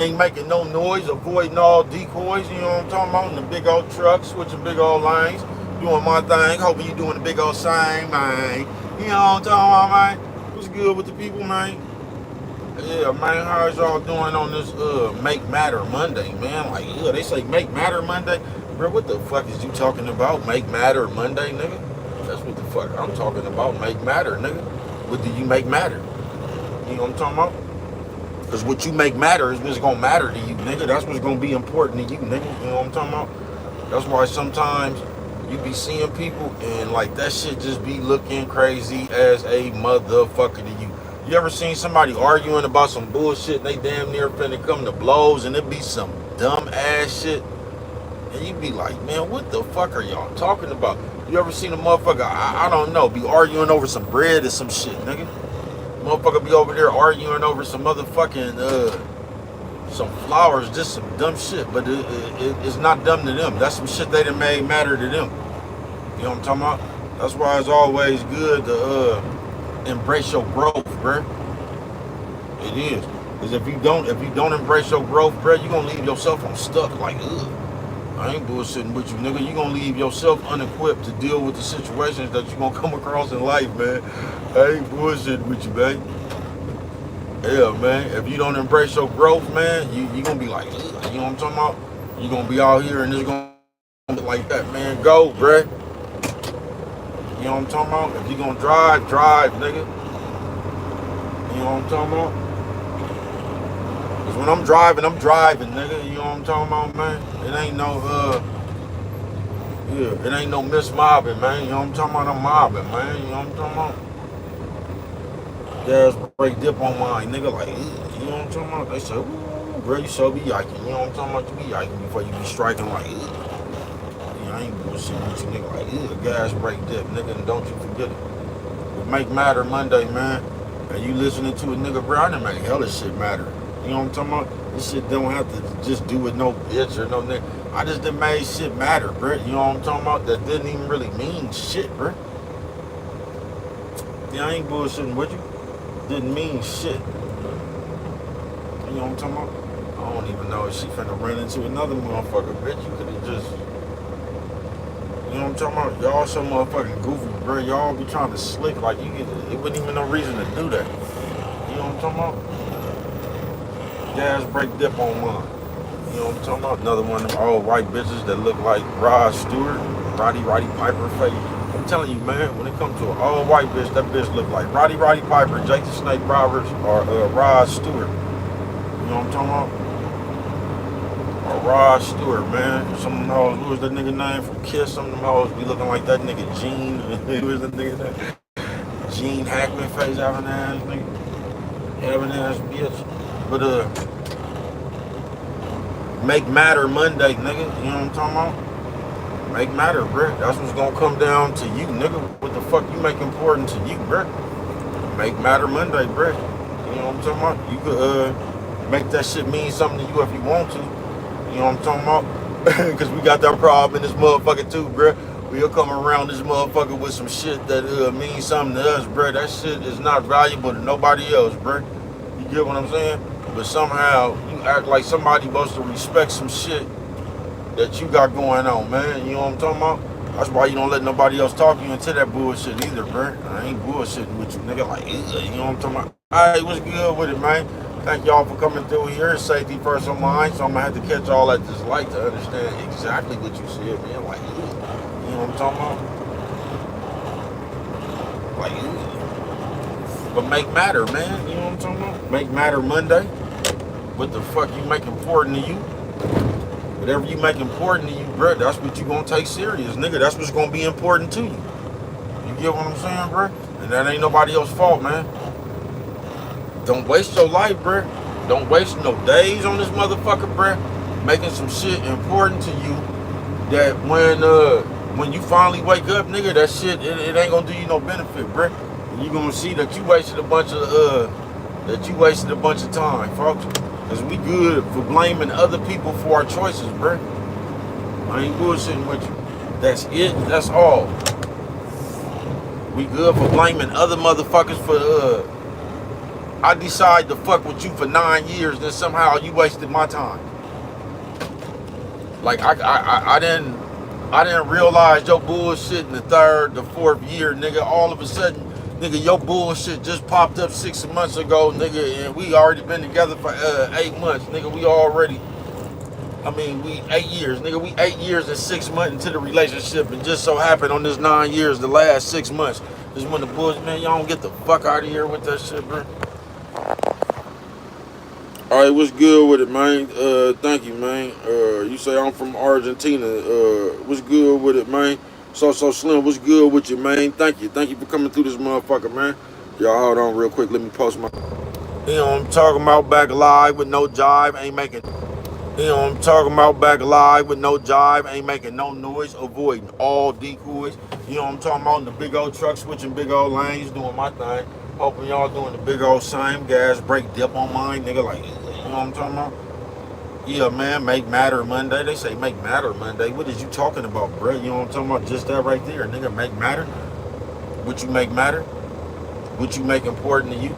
ain't making no noise, avoiding all decoys, you know what I'm talking about? In the big old truck, switching big old lanes, doing my thing, hoping you doing the big old same, man. You know what I'm talking about, man? What's good with the people, man? Yeah, man, how's y'all doing on this Make Matter Monday, man? Like, yeah, they say Make Matter Monday. Bro, what the fuck is you talking about? Make Matter Monday, nigga? That's what the fuck I'm talking about. Make Matter, nigga. What do you make matter? You know what I'm talking about? Because what you make matter is what's going to matter to you, nigga. That's what's going to be important to you, nigga. You know what I'm talking about? That's why sometimes you be seeing people and like that shit just be looking crazy as a motherfucker to you. You ever seen somebody arguing about some bullshit and they damn near finna come to blows and it be some dumb ass shit? And you be like, man, what the fuck are y'all talking about? You ever seen a motherfucker, I don't know, be arguing over some bread or some shit, nigga? Motherfucker be over there arguing over some motherfucking some flowers, just some dumb shit. But it's not dumb to them. That's some shit they done made matter to them. You know what I'm talking about? That's why it's always good to embrace your growth, bruh. It is. Because if you don't embrace your growth, bruh, you gonna leave yourself on stuck like, ugh. I ain't bullshitting with you, nigga. You gonna leave yourself unequipped to deal with the situations that you gonna come across in life, man. I ain't bullshitting with you, man. Yeah, man. If you don't embrace your growth, man, you gonna be like, ugh. You know what I'm talking about? You gonna be out here and it's gonna be like that, man. Go, bruh. You know what I'm talking about? If you gonna drive, nigga. You know what I'm talking about? Cause when I'm driving, nigga. You know what I'm talking about, man? It ain't no yeah, it ain't no mismobbing, man. You know what I'm talking about? I'm mobbing, man. You know what I'm talking about? Gas break dip on mine, nigga. Like, you know what I'm talking about? They say, ooh, bro, you so be yiking. You know what I'm talking about? You be yiking before you be striking like, yeah, I ain't bullshitting with you, nigga. Like, gas break dip, nigga, and don't you forget it. But Make Matter Monday, man. And you listening to a nigga, bro, I done make hella shit matter. You know what I'm talking about? This shit don't have to just do with no bitch or no nigga. I just done made shit matter, bro. You know what I'm talking about? That didn't even really mean shit, bro. Yeah, I ain't bullshitting with you. Didn't mean shit. You know what I'm talking about? I don't even know if she finna run into another motherfucker, bitch. You could've just, you know what I'm talking about? Y'all so motherfucking goofy, bro. Y'all be trying to slick like you get, it wasn't even no reason to do that. You know what I'm talking about? Gas break dip on mine. You know what I'm talking about? Another one of them old white bitches that look like Rod Stewart, Roddy Piper face. I'm telling you, man, when it comes to an old white bitch, that bitch look like Roddy Piper, Jake the Snake Roberts, or Rod Stewart. You know what I'm talking about? Or Rod Stewart, man. Some of them hoes, who was the nigga name from Kiss? Some of them hoes be looking like that nigga Gene. Who was the nigga name? Gene Hackman face having ass nigga. Having ass bitch. But Make Matter Monday, nigga. You know what I'm talking about? Make matter, bruh. That's what's gonna come down to you, nigga. What the fuck you make important to you, bruh? Make Matter Monday, bruh. You know what I'm talking about? You could make that shit mean something to you if you want to. You know what I'm talking about? Cause we got that problem in this motherfucker too, bruh. We'll come around this motherfucker with some shit that means something to us, bruh. That shit is not valuable to nobody else, bruh. You get what I'm saying? But somehow you act like somebody supposed to respect some shit that you got going on, man. You know what I'm talking about? That's why you don't let nobody else talk you into that bullshit either, bro. I ain't bullshitting with you, nigga. Like, you know what I'm talking about? Alright, what's good with it, man? Thank y'all for coming through here. Safety first on mine, so I'm gonna have to catch all at this light to understand exactly what you said, man. Like, you know what I'm talking about? Like, but make matter, man. You know what I'm talking about? Make Matter Monday. What the fuck you make important to you? Whatever you make important to you, bro, that's what you gonna take serious, nigga. That's what's gonna be important to you. You get what I'm saying, bro? And that ain't nobody else's fault, man. Don't waste your life, bro. Don't waste no days on this motherfucker, bro. Making some shit important to you that when you finally wake up, nigga, that shit it ain't gonna do you no benefit, bro. And you gonna see that you wasted a bunch of time, folks. Cause we good for blaming other people for our choices, bro. I ain't bullshitting with you. That's it. That's all. We good for blaming other motherfuckers I decide to fuck with you for 9 years, then somehow you wasted my time. Like I didn't realize your bullshit in the 3rd, the 4th year, nigga. All of a sudden, nigga, your bullshit just popped up 6 months ago, nigga, and we already been together for 8 months, nigga. We 8 years, nigga. We 8 years and 6 months into the relationship, and just so happened on this 9 years, the last 6 months is when the bullshit, man. Y'all don't get the fuck out of here with that shit, bro. All right, what's good with it, man? Thank you, man. You say I'm from Argentina. What's good with it, man? So Slim, what's good with you, man? Thank you for coming through this motherfucker, man. Y'all hold on real quick. Let me post my. You know what I'm talking about? Back live with no jive, ain't making. You know what I'm talking about? Back live with no jive, ain't making no noise, avoiding all decoys. You know what I'm talking about? In the big old truck, switching big old lanes, doing my thing. Hoping y'all doing the big old same gas brake dip on mine, nigga. Like, you know what I'm talking about? Yeah, man, make matter Monday. They say make matter Monday. What is you talking about, bro? You know what I'm talking about? Just that right there, nigga. Make matter. What you make matter? What you make important to you?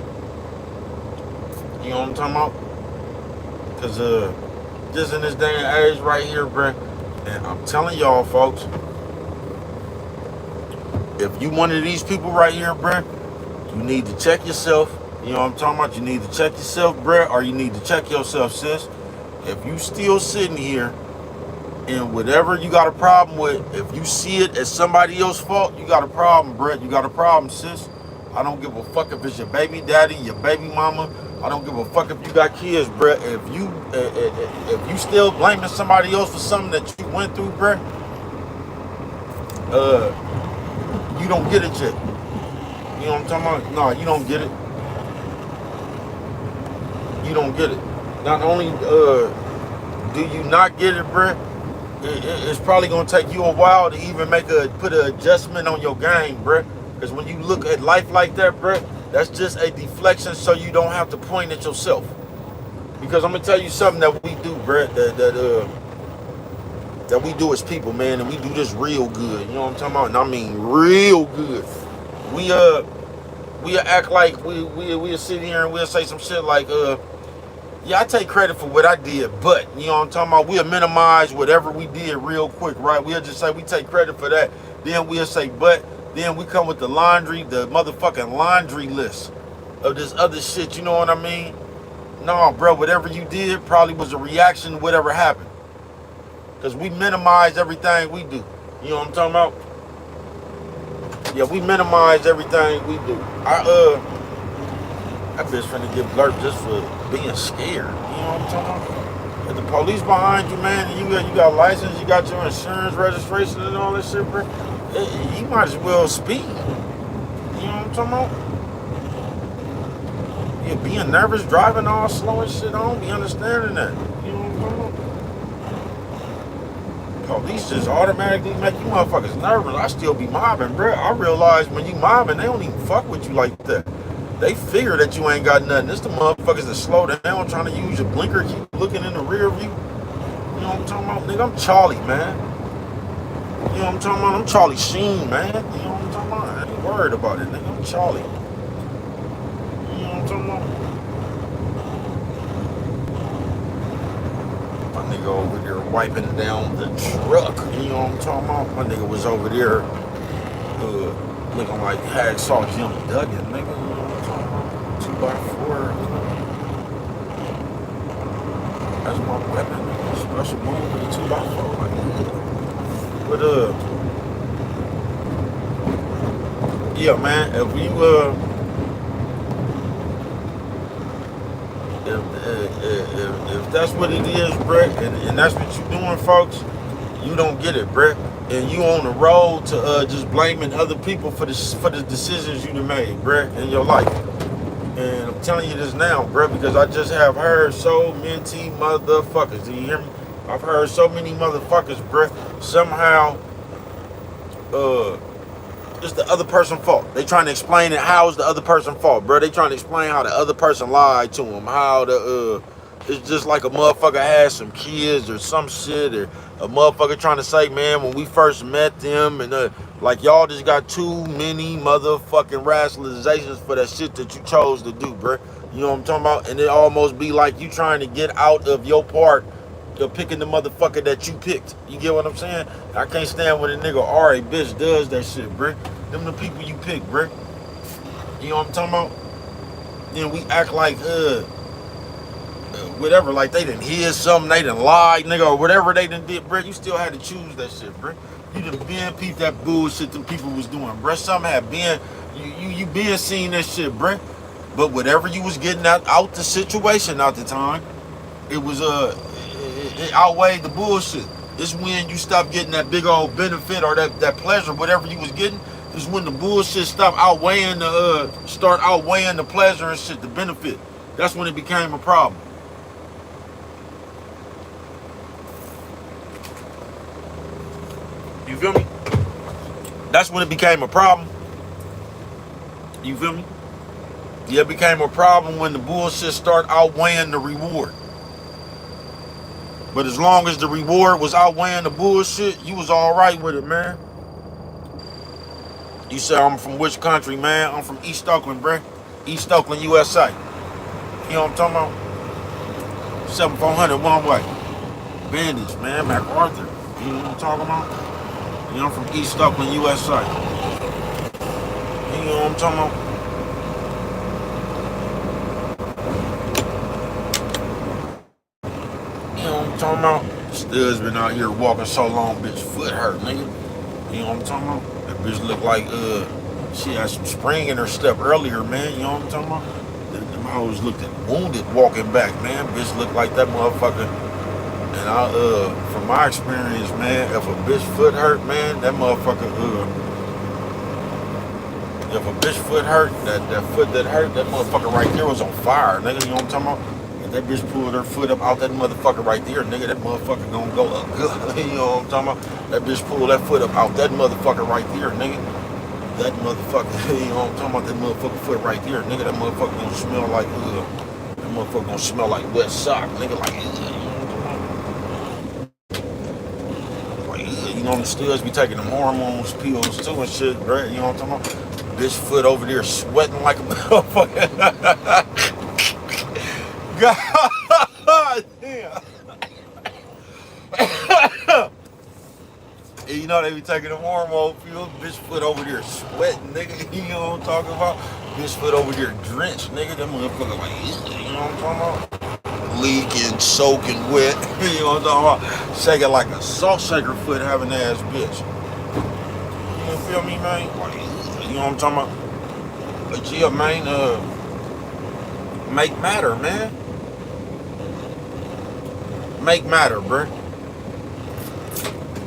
You know what I'm talking about? Because, just in this day and age right here, bro, and I'm telling y'all, folks, if you one of these people right here, bro, you need to check yourself. You know what I'm talking about? You need to check yourself, bro, or you need to check yourself, sis. If you still sitting here and whatever you got a problem with, if you see it as somebody else's fault, you got a problem, bro. You got a problem, sis. I don't give a fuck if it's your baby daddy, your baby mama. I don't give a fuck if you got kids, bro. If you still blaming somebody else for something that you went through, bro, you don't get it yet. You know what I'm talking about? No, you don't get it. You don't get it. Not only do you not get it, bro, it's probably gonna take you a while to even put an adjustment on your game, bro. Because when you look at life like that, bro, that's just a deflection so you don't have to point at yourself. Because I'm gonna tell you something that we do, bro, that we do as people, man, and we do this real good. You know what I'm talking about? And I mean real good. We act like we'll sit here and we'll say some shit like, yeah, I take credit for what I did, but, you know what I'm talking about? We'll minimize whatever we did real quick, right? We'll just say we take credit for that. Then we'll say, but then we come with the motherfucking laundry list of this other shit, you know what I mean? No, bro, whatever you did probably was a reaction to whatever happened. Because we minimize everything we do. You know what I'm talking about? Yeah, we minimize everything we do. That bitch finna get blurred just for being scared. You know what I'm talking about? If the police behind you, man, and you got license, you got your insurance registration and all that shit, bro, you might as well speed. You know what I'm talking about? Yeah, being nervous, driving all slow and shit, I don't be understanding that. You know what I'm talking about? Police just automatically make you motherfuckers nervous. I still be mobbing, bro. I realize when you mobbing, they don't even fuck with you like that. They figure that you ain't got nothing. It's the motherfuckers that slow down trying to use your blinker, keep looking in the rear view. You know what I'm talking about? Nigga, I'm Charlie, man. You know what I'm talking about? I'm Charlie Sheen, man. You know what I'm talking about? I ain't worried about it, nigga. I'm Charlie. You know what I'm talking about? My nigga over there wiping down the truck. You know what I'm talking about? My nigga was over there looking like Hacksaw Jim Duggan, nigga. You know what I'm talking about? 2x4. That's my weapon, nigga. Special move with a 2x4. Like, but yeah, man. If you if that's what it is, bruh, and that's what you doing, folks, you don't get it, bruh. And you on the road to just blaming other people for the decisions you done made, bruh, in your life. And I'm telling you this now, bruh, because I just have heard so many motherfuckers. Do you hear me? I've heard so many motherfuckers, bruh, somehow it's the other person's fault. They trying to explain it. How is the other person's fault, bro? They trying to explain how the other person lied to them. How it's just like a motherfucker had some kids or some shit, or a motherfucker trying to say, man, when we first met them, and like y'all just got too many motherfucking rationalizations for that shit that you chose to do, bro. You know what I'm talking about? And it almost be like you trying to get out of your part of picking the motherfucker that you picked. You get what I'm saying? I can't stand when a nigga or a bitch does that shit, bruh. Them the people you pick, bruh. You know what I'm talking about? Then we act like whatever, like they didn't hear something, they didn't lie, nigga, or whatever they done did, bruh. You still had to choose that shit, bruh. You done been peeped that bullshit them people was doing, bruh. Some had been, you been seeing that shit, bruh. But whatever you was getting out the situation at the time, it was it outweighed the bullshit. It's when you stop getting that big old benefit or that pleasure, whatever you was getting, is when the bullshit start outweighing the pleasure and shit, the benefit. That's when it became a problem. You feel me? That's when it became a problem. You feel me? Yeah, it became a problem when the bullshit start outweighing the reward. But as long as the reward was outweighing the bullshit, you was all right with it, man. You say, I'm from which country, man? I'm from East Oakland, bruh. East Oakland, USA. You know what I'm talking about? 7400 one way. Bandage, man. MacArthur. You know what I'm talking about? You know, I'm from East Oakland, USA. You know what I'm talking about? You know what I'm talking about? Stud's been out here walking so long, bitch, foot hurt, nigga. You know what I'm talking about? That bitch look like, she had some spring in her step earlier, man. You know what I'm talking about? Them hoes looked wounded walking back, man. Bitch looked like that motherfucker. And from my experience, man, if a bitch foot hurt, man, that motherfucker, if a bitch foot hurt, that foot that hurt, that motherfucker right there was on fire, nigga. You know what I'm talking about? That bitch pulled her foot up out that motherfucker right there, nigga. That motherfucker gonna go up good. You know what I'm talking about? That bitch pulled that foot up out that motherfucker right there, nigga. That motherfucker, you know what I'm talking about? That motherfucker foot right there, nigga. That motherfucker gonna smell like, that motherfucker gonna smell like wet sock, nigga. Like, you know what I'm talking about? Like, you know, them studs be taking them hormones pills too and shit, right? You know what I'm talking about? Bitch foot over there sweating like a motherfucker. God damn. You know they be taking the hormone pills. Bitch foot over there sweating, nigga. You know what I'm talking about? Bitch foot over there drenched, nigga. That motherfucker like, you know what I'm talking about? Leaking, soaking wet. You know what I'm talking about? Shaking like a salt shaker foot having ass bitch. You feel me, man? Like, you know what I'm talking about? But yeah, man, make matter, man. Make matter, bruh.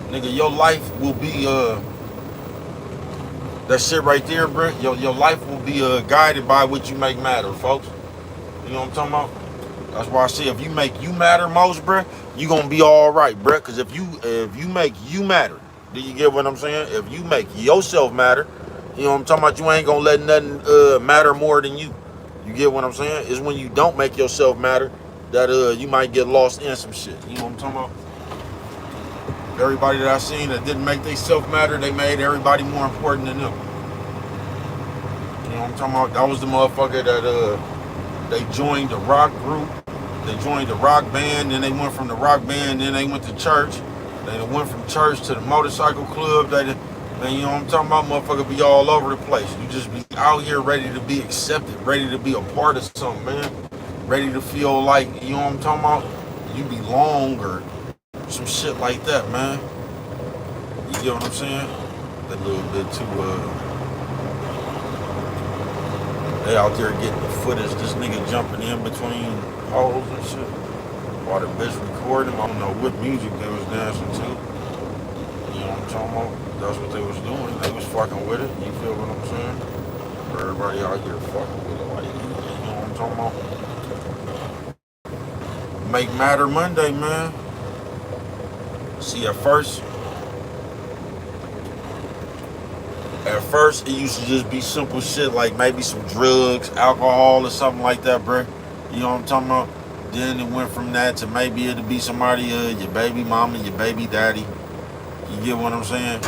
Nigga, your life will be that shit right there, bruh. Your life will be guided by what you make matter, folks. You know what I'm talking about? That's why I say if you make you matter most, bruh, you gonna be all right, bruh. Cause if you make you matter, do you get what I'm saying? If you make yourself matter, you know what I'm talking about, you ain't gonna let nothing matter more than you. You get what I'm saying? It's when you don't make yourself matter that you might get lost in some shit. You know what I'm talking about? Everybody that I seen that didn't make they self matter, they made everybody more important than them. You know what I'm talking about? That was the motherfucker that they joined the rock group, they joined the rock band, then they went from the rock band, then they went to church, they went from church to the motorcycle club, man, you know what I'm talking about? Motherfucker be all over the place. You just be out here ready to be accepted, ready to be a part of something, man. Ready to feel like, you know what I'm talking about? You belong or some shit like that, man. You get what I'm saying? A little bit too, they out there getting the footage, this nigga jumping in between holes and shit. While the bitch recording, I don't know what music they was dancing to. You know what I'm talking about? That's what they was doing. They was fucking with it. You feel what I'm saying? Everybody out here fucking with it. Like, you know what I'm talking about? Make matter Monday, man. See, at first it used to just be simple shit like maybe some drugs, alcohol, or something like that, bruh. You know what I'm talking about? Then it went from that to maybe it'll be somebody, your baby mama, your baby daddy. You get what I'm saying?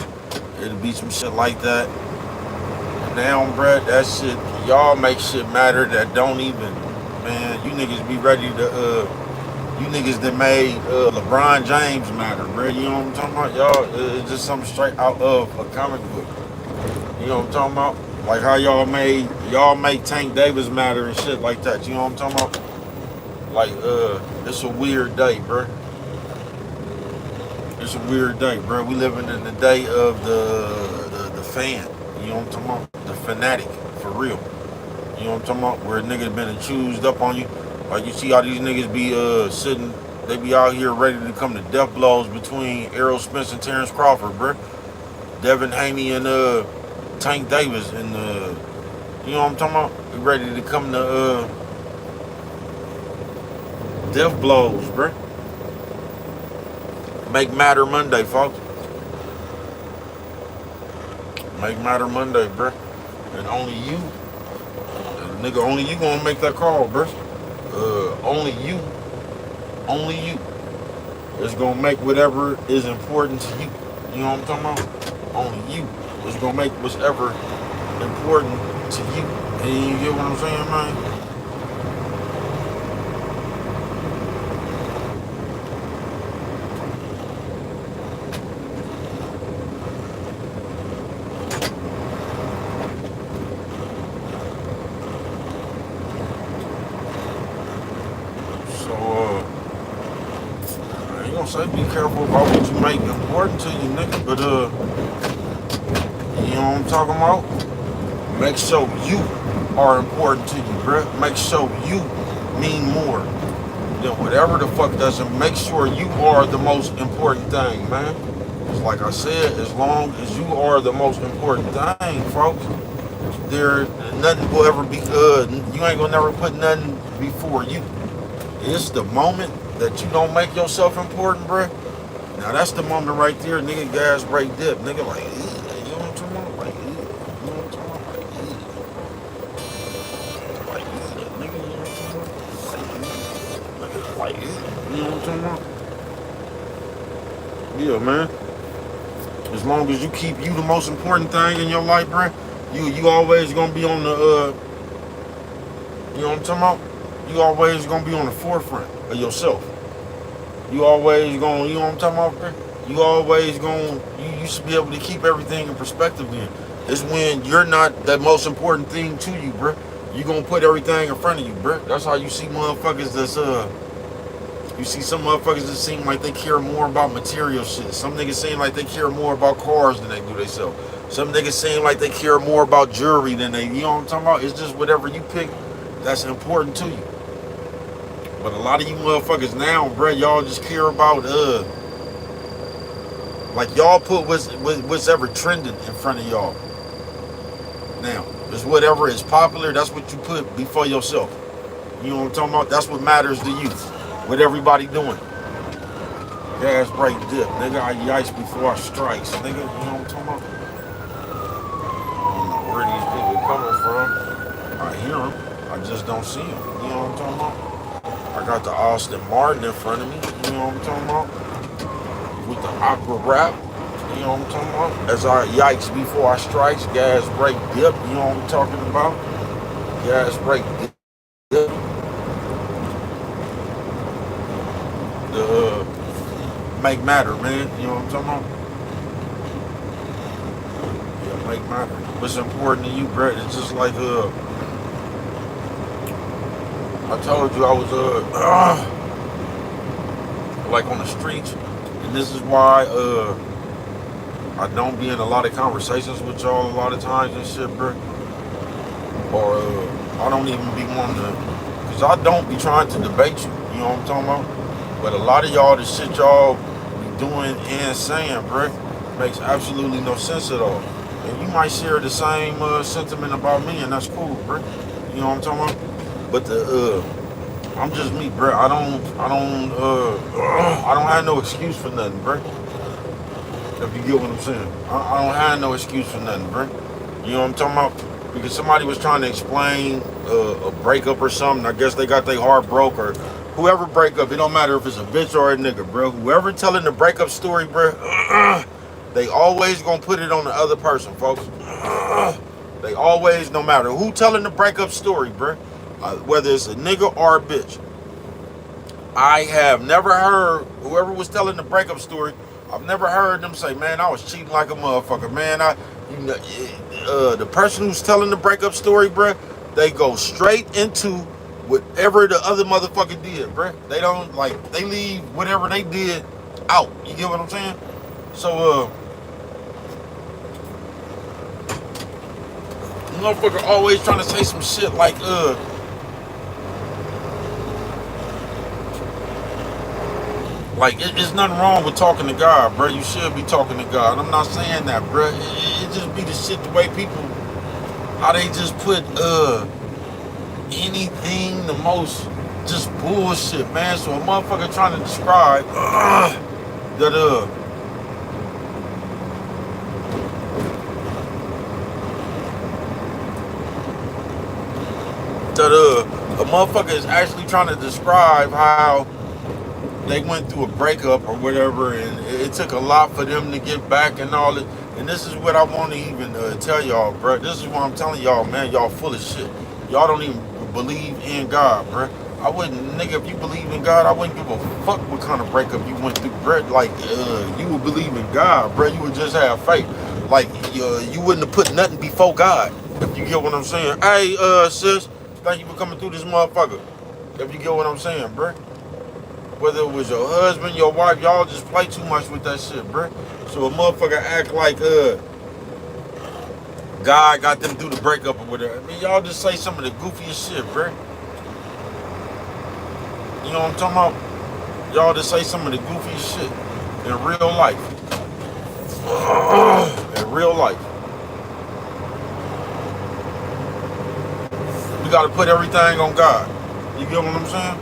It'll be some shit like that. Now, bruh, that shit, y'all make shit matter that don't even man. You niggas be ready to you niggas that made LeBron James matter, bro. You know what I'm talking about? Y'all, it's just something straight out of a comic book. You know what I'm talking about? Like how y'all make Tank Davis matter and shit like that. You know what I'm talking about? Like, it's a weird day, bro. It's a weird day, bro. We living in the day of the fan. You know what I'm talking about? The fanatic, for real. You know what I'm talking about? Where a nigga been choosed up on you. Like you see all these niggas be sitting, they be out here ready to come to death blows between Errol Spence and Terrence Crawford, bro. Devin Haney and Tank Davis and you know what I'm talking about? They ready to come to death blows, bro. Make matter Monday, folks. Make matter Monday, bro. And only you, nigga, only you gonna make that call, bro. Only you is gonna make whatever is important to you. You know what I'm talking about? Only you is gonna make whatever important to you. And you get what I'm saying, man? So, I ain't gonna say be careful about what you make important to you, nigga, but you know what I'm talking about? Make sure you are important to you, bruh. Make sure you mean more than whatever the fuck doesn't. Make sure you are the most important thing, man. It's like I said, as long as you are the most important thing, folks, there nothing will ever be you ain't gonna never put nothing before you. It's the moment that you don't make yourself important, bruh. Now that's the moment right there, nigga. Gas break dip, nigga. Like, you know what I'm talking about? Like, you know what I'm talking about? Like, nigga, you know what I'm talking about? Like, you know what I'm talking about? Yeah, man. As long as you keep you the most important thing in your life, bruh, you always gonna be on the you know what I'm talking about? You always gonna be on the forefront of yourself. You always gonna, you know what I'm talking about, bro? You always gonna, you should be able to keep everything in perspective then. It's when you're not the most important thing to you, bro. You gonna put everything in front of you, bro. That's how you see motherfuckers that's, you see some motherfuckers that seem like they care more about material shit. Some niggas seem like they care more about cars than they do themselves. Some niggas seem like they care more about jewelry than they, you know what I'm talking about? It's just whatever you pick that's important to you. But a lot of you motherfuckers now, bro, y'all just care about like y'all put what's ever trending in front of y'all. Now, it's whatever is popular, that's what you put before yourself. You know what I'm talking about? That's what matters to you. What everybody doing. Gas break dip, nigga. I yice before I strikes, nigga. You know what I'm talking about? I don't know where these people coming from. I hear them. I just don't see them. You know what I'm talking about? I got the Austin Martin in front of me, you know what I'm talking about? With the opera rap, you know what I'm talking about? As I yikes before I strikes, gas break dip, you know what I'm talking about? Gas break dip. The make matter, man, you know what I'm talking about? Yeah, make matter. What's important to you, Brett? It's just like I told you I was like on the streets, and this is why I don't be in a lot of conversations with y'all a lot of times and shit, bro. Or I don't even be wanting to, cause I don't be trying to debate you. You know what I'm talking about? But a lot of y'all, the shit y'all be doing and saying, bro, makes absolutely no sense at all. And you might share the same sentiment about me, and that's cool, bro. You know what I'm talking about? But I'm just me, bro. I don't have no excuse for nothing, bro. If you get what I'm saying, I don't have no excuse for nothing, bro. You know what I'm talking about? Because somebody was trying to explain a breakup or something. I guess they got their heart broke, or whoever break up. It don't matter if it's a bitch or a nigga, bro. Whoever telling the breakup story, bro, they always gonna put it on the other person, folks. They always, no matter who telling the breakup story, bro, whether it's a nigga or a bitch. I have never heard whoever was telling the breakup story. I've never heard them say, "Man, I was cheating like a motherfucker." Man, the person who's telling the breakup story, bruh, they go straight into whatever the other motherfucker did, bruh. They don't they leave whatever they did out. You get what I'm saying? So, motherfucker always trying to say some shit like, it's nothing wrong with talking to God, bro. You should be talking to God. I'm not saying that, bro. It just be the shit the way people, how they just put anything, the most just bullshit, man. So a motherfucker trying to describe that a motherfucker is actually trying to describe how they went through a breakup or whatever, and it took a lot for them to get back and all that. And this is what I want to even tell y'all, bro. This is what I'm telling y'all, man. Y'all full of shit. Y'all don't even believe in God, bro. I wouldn't, nigga, if you believe in God, I wouldn't give a fuck what kind of breakup you went through, bro. You would believe in God, bro. You would just have faith. You wouldn't have put nothing before God, if you get what I'm saying. Hey, sis, thank you for coming through this motherfucker. If you get what I'm saying, bro. Whether it was your husband, your wife, y'all just play too much with that shit, bruh. So a motherfucker act like God got them through the breakup or whatever. I mean, y'all just say some of the goofiest shit, bruh. You know what I'm talking about? Y'all just say some of the goofiest shit in real life. In real life. We gotta put everything on God. You get what I'm saying?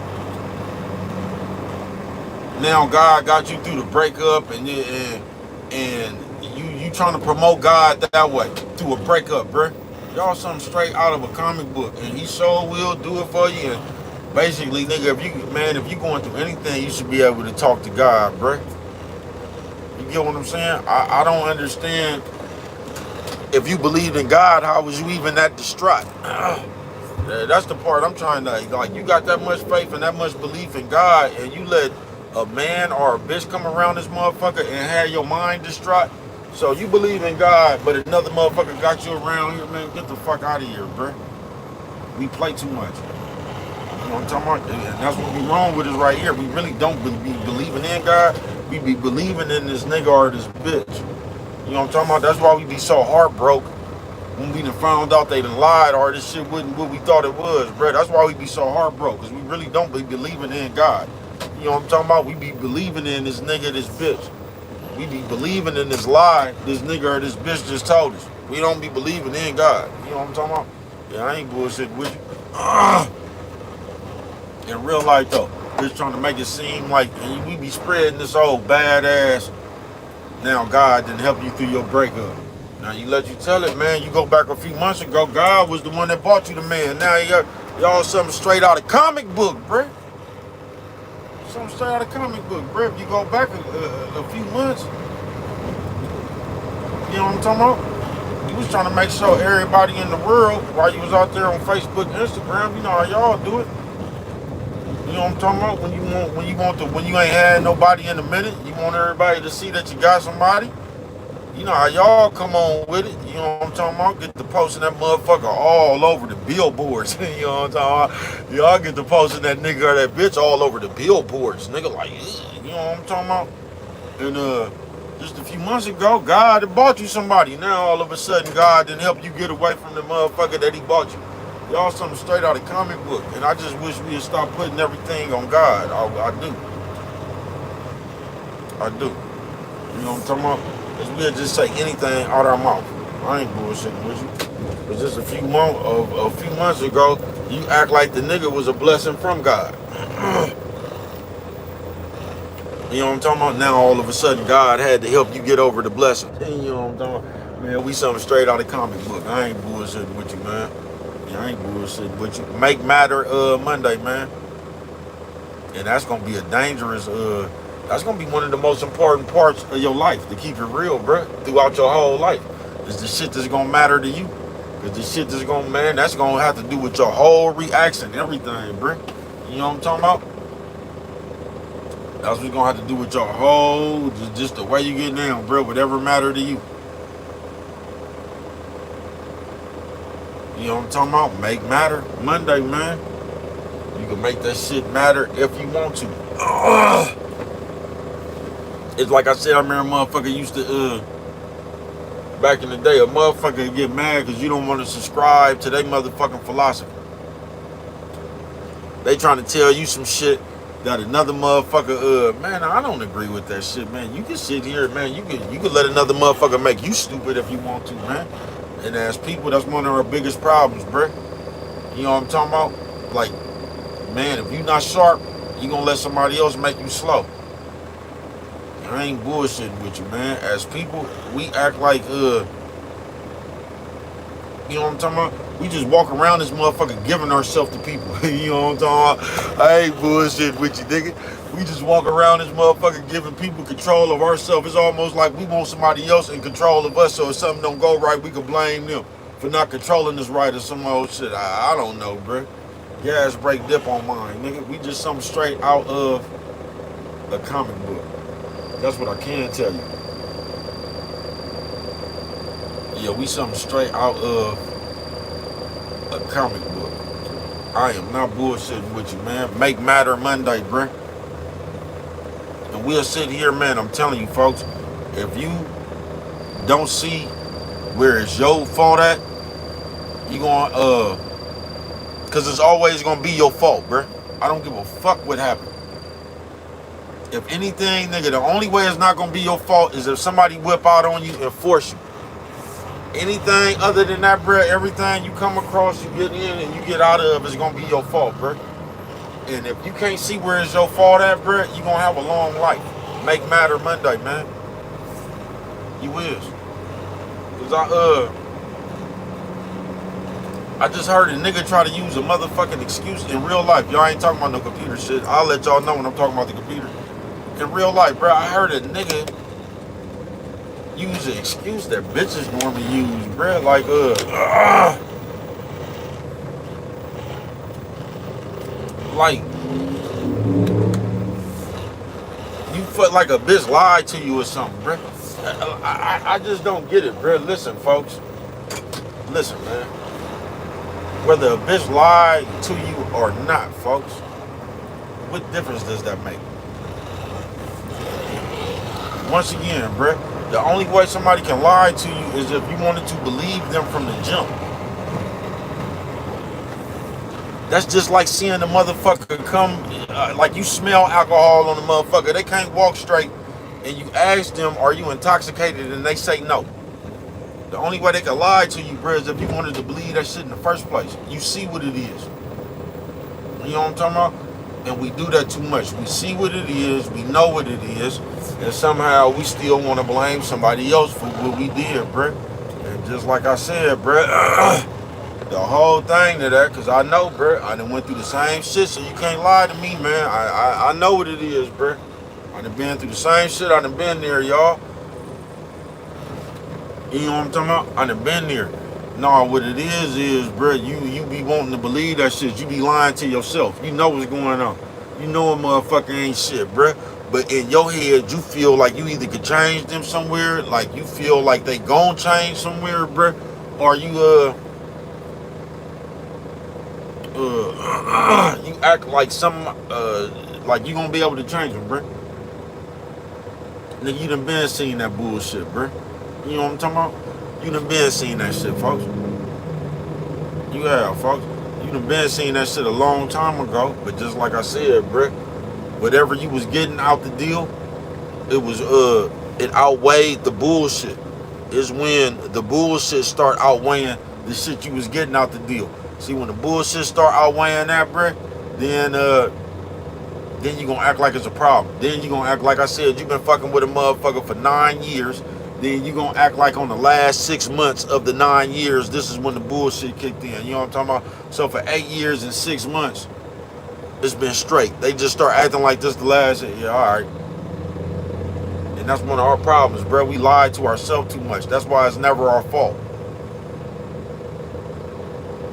Now God got you through the breakup, and you trying to promote God that way through a breakup, bruh. Y'all something straight out of a comic book, and he sure will do it for you. And basically, nigga, if you going through anything, you should be able to talk to God, bruh. You get what I'm saying? I don't understand. If you believed in God, how was you even that distraught? That's the part I'm trying to, you got that much faith and that much belief in God, and you let a man or a bitch come around this motherfucker and have your mind distraught. So you believe in God, but another motherfucker got you around here, man. Get the fuck out of here, bro. We play too much. You know what I'm talking about? And that's what we wrong with us right here. We really don't be believing in God. We be believing in this nigga or this bitch. You know what I'm talking about? That's why we be so heartbroken when we done found out they done lied or this shit wasn't what we thought it was, bro. That's why we be so heartbroken, because we really don't be believing in God. You know what I'm talking about? We be believing in this nigga, this bitch. We be believing in this lie this nigga or this bitch just told us. We don't be believing in God. You know what I'm talking about? Yeah, I ain't bullshitting with you. In real life, though, just trying to make it seem like we be spreading this old badass, now God didn't help you through your breakup. Now you let you tell it, man. You go back a few months ago, God was the one that bought you the man. Now y'all something straight out of comic book, bruh. Something straight out of comic book, bro. If you go back a few months, you know what I'm talking about? You was trying to make sure everybody in the world, while you was out there on Facebook, Instagram, you know how y'all do it. You know what I'm talking about? When you ain't had nobody in a minute, you want everybody to see that you got somebody. You know how y'all come on with it. You know what I'm talking about? Get to posting that motherfucker all over the billboards. You know what I'm talking about? Y'all get to posting that nigga or that bitch all over the billboards. Nigga like, you know what I'm talking about? And just a few months ago, God had bought you somebody. Now all of a sudden, God didn't help you get away from the motherfucker that he bought you. Y'all something straight out of comic book. And I just wish we'd stop putting everything on God. I do. You know what I'm talking about? Because we'll just say anything out our mouth. I ain't bullshitting with you. But just a few months ago, you act like the nigga was a blessing from God. You know what I'm talking about? Now all of a sudden God had to help you get over the blessing. You know what I'm talking about? Man, we something straight out of comic book. I ain't bullshitting with you, man. Yeah, I ain't bullshitting with you. Make Matter Monday, man. And that's gonna be a dangerous that's gonna be one of the most important parts of your life, to keep it real, bro, throughout your whole life. It's the shit that's gonna matter to you. Cause the shit that's gonna, man, that's gonna have to do with your whole reaction, everything, bro. You know what I'm talking about? That's what's gonna have to do with your whole, just the way you get down, bro. Whatever matter to you. You know what I'm talking about? Make matter Monday, man. You can make that shit matter if you want to. It's like I said, I remember a motherfucker used to, back in the day, a motherfucker would get mad because you don't want to subscribe to their motherfucking philosophy. They trying to tell you some shit that another motherfucker, man, I don't agree with that shit, man. You can sit here, man, you can let another motherfucker make you stupid if you want to, man. And as people, that's one of our biggest problems, bruh. You know what I'm talking about? Like, man, if you not sharp, you gonna let somebody else make you slow. I ain't bullshitting with you, man. As people, we act like, you know what I'm talking about? We just walk around this motherfucker giving ourselves to people. You know what I'm talking about? I ain't bullshitting with you, nigga. We just walk around this motherfucker giving people control of ourselves. It's almost like we want somebody else in control of us, so if something don't go right, we can blame them for not controlling us right or some old shit. I don't know, bro. Gas brake dip on mine, nigga. We just something straight out of a comic book. That's what I can tell you. Yeah, we something straight out of a comic book. I am not bullshitting with you, man. Make matter Monday, bruh. And we'll sit here, man. I'm telling you, folks, if you don't see where it's your fault at, you gonna, cause it's always gonna be your fault, bruh. I don't give a fuck what happened. If anything, nigga, the only way it's not gonna be your fault is if somebody whip out on you and force you. Anything other than that, bruh, everything you come across, you get in and you get out of, is gonna be your fault, bruh. And if you can't see where it's your fault at, bruh, you gonna have a long life. Make matter Monday, man. You is. Cause I just heard a nigga try to use a motherfucking excuse in real life. Y'all ain't talking about no computer shit. I'll let y'all know when I'm talking about the computer. In real life, bruh, I heard a nigga use an excuse that bitches normally use, bruh. Like, like, you felt like a bitch lied to you or something, bruh. I just don't get it, bruh. Listen, folks. Listen, man. Whether a bitch lied to you or not, folks, what difference does that make? Once again, bruh, the only way somebody can lie to you is if you wanted to believe them from the jump. That's just like seeing a motherfucker come, like you smell alcohol on the motherfucker. They can't walk straight, and you ask them, are you intoxicated? And they say no. The only way they can lie to you, bro, is if you wanted to believe that shit in the first place. You see what it is. You know what I'm talking about? And we do that too much. We see what it is, we know what it is, and somehow we still want to blame somebody else for what we did, bro. And just like I said, bro, the whole thing to that, because I know, bro, I done went through the same shit, so you can't lie to me, man. I know what it is, bro. I done been through the same shit. I done been there, y'all. You know what I'm talking about? I done been there. No, what it is, bro, you be wanting to believe that shit. You be lying to yourself. You know what's going on. You know a motherfucker ain't shit, bro. But in your head, you feel like you either could change them somewhere, like you feel like they gon' change somewhere, bro, or you you act like like you gonna be able to change them, bro. Nigga, you done been seeing that bullshit, bro. You know what I'm talking about? You done been seeing that shit, folks. You have, folks. You done been seeing that shit a long time ago. But just like I said, bro, whatever you was getting out the deal, it was it outweighed the bullshit. It's when the bullshit start outweighing the shit you was getting out the deal. See, when the bullshit start outweighing that, bro, then you gonna act like it's a problem. Then you gonna act like I said, you been fucking with a motherfucker for 9 years. Then you gonna act like on the last 6 months of the 9 years, this is when the bullshit kicked in. You know what I'm talking about? So for 8 years and 6 months, it's been straight. They just start acting like this the last, yeah, all right. And that's one of our problems, bro. We lie to ourselves too much. That's why it's never our fault.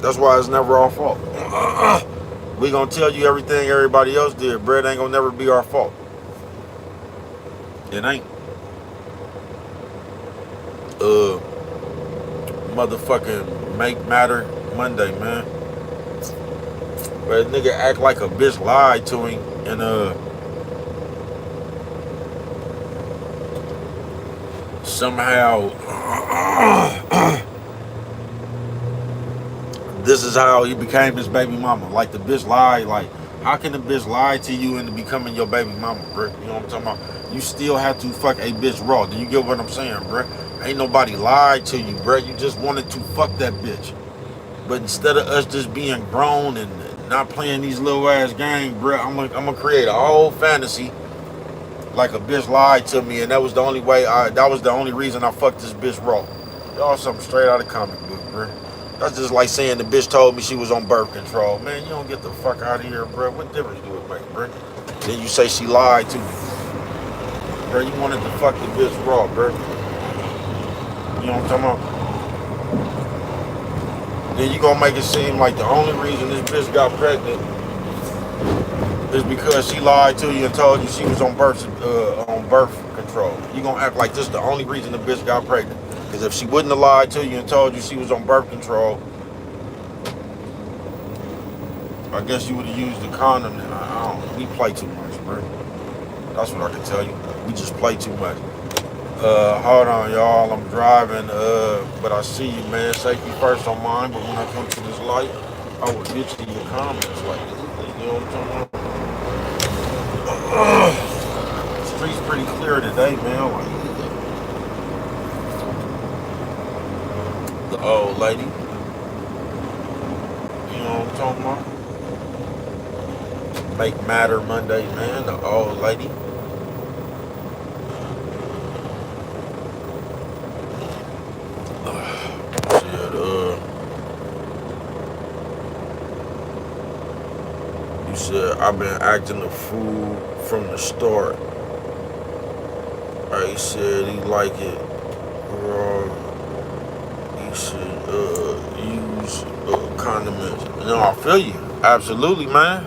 That's why it's never our fault. We gonna tell you everything everybody else did, bruh. It ain't gonna never be our fault. It ain't. Motherfucking Make Matter Monday, man. But nigga act like a bitch lied to him and somehow this is how he became his baby mama. Like the bitch lied. Like, how can the bitch lie to you into becoming your baby mama, bro? You know what I'm talking about? You still have to fuck a bitch raw. Do you get what I'm saying, bro? Ain't nobody lied to you, bro. You just wanted to fuck that bitch. But instead of us just being grown and not playing these little ass games, bro, I'm gonna create a whole fantasy like a bitch lied to me, and that was the only way. That was the only reason I fucked this bitch raw. Y'all something straight out of comic book, bro. That's just like saying the bitch told me she was on birth control. Man, you don't get the fuck out of here, bro. What difference do it make, bro? Then you say she lied to me. Bro, you wanted to fuck the bitch raw, bro. You know what I'm talking about? Then you gonna make it seem like the only reason this bitch got pregnant is because she lied to you and told you she was on birth control. You gonna act like this is the only reason the bitch got pregnant. Because if she wouldn't have lied to you and told you she was on birth control, I guess you would have used the condom. And I don't know. We play too much, bro. That's what I can tell you. We just play too much. Hold on, y'all. I'm driving, but I see you, man. Safety first on mine, but when I come to this light, I will get to your comments. Like, you know what I'm talking about? The street's pretty clear today, man. Like, the old lady. You know what I'm talking about? Make Matter Monday, man. The old lady. You said I've been acting a fool from the start. He said he like it raw. He should use condiments. You know, I feel you. Absolutely, man.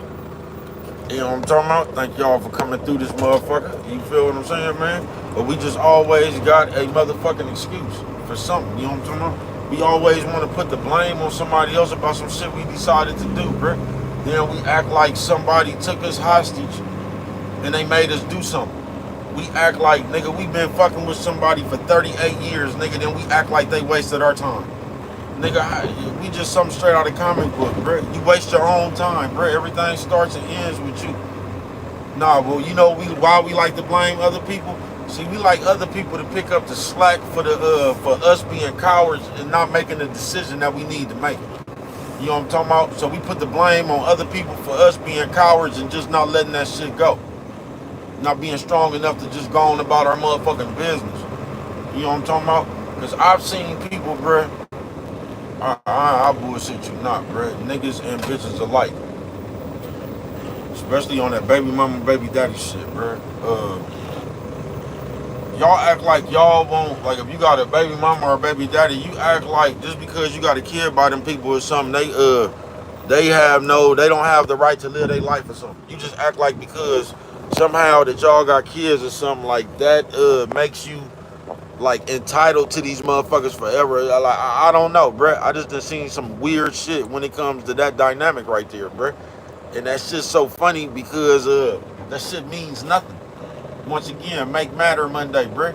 You know what I'm talking about? Thank y'all for coming through this motherfucker. You feel what I'm saying, man? But we just always got a motherfucking excuse for something. You know what I'm talking about? We always want to put the blame on somebody else about some shit we decided to do, bro. Then we act like somebody took us hostage and they made us do something. We act like, nigga, we been fucking with somebody for 38 years, nigga, then we act like they wasted our time. Nigga, we just something straight out of comic book, bro. You waste your own time, bro. Everything starts and ends with you. Nah, well, you know why we like to blame other people? See, we like other people to pick up the slack for us being cowards and not making the decision that we need to make. You know what I'm talking about? So we put the blame on other people for us being cowards and just not letting that shit go. Not being strong enough to just go on about our motherfucking business. You know what I'm talking about? Because I've seen people, bruh. I bullshit you not, bruh. Niggas and bitches alike. Especially on that baby mama, baby daddy shit, bruh. Y'all act like y'all won't, like if you got a baby mama or a baby daddy, you act like just because you got a kid by them people or something, they don't have the right to live their life or something. You just act like because somehow that y'all got kids or something like that makes you like entitled to these motherfuckers forever. Like I don't know, bruh. I just done seen some weird shit when it comes to that dynamic right there, bruh. And that's just so funny because that shit means nothing. Once again, Make Matter Monday, bruh.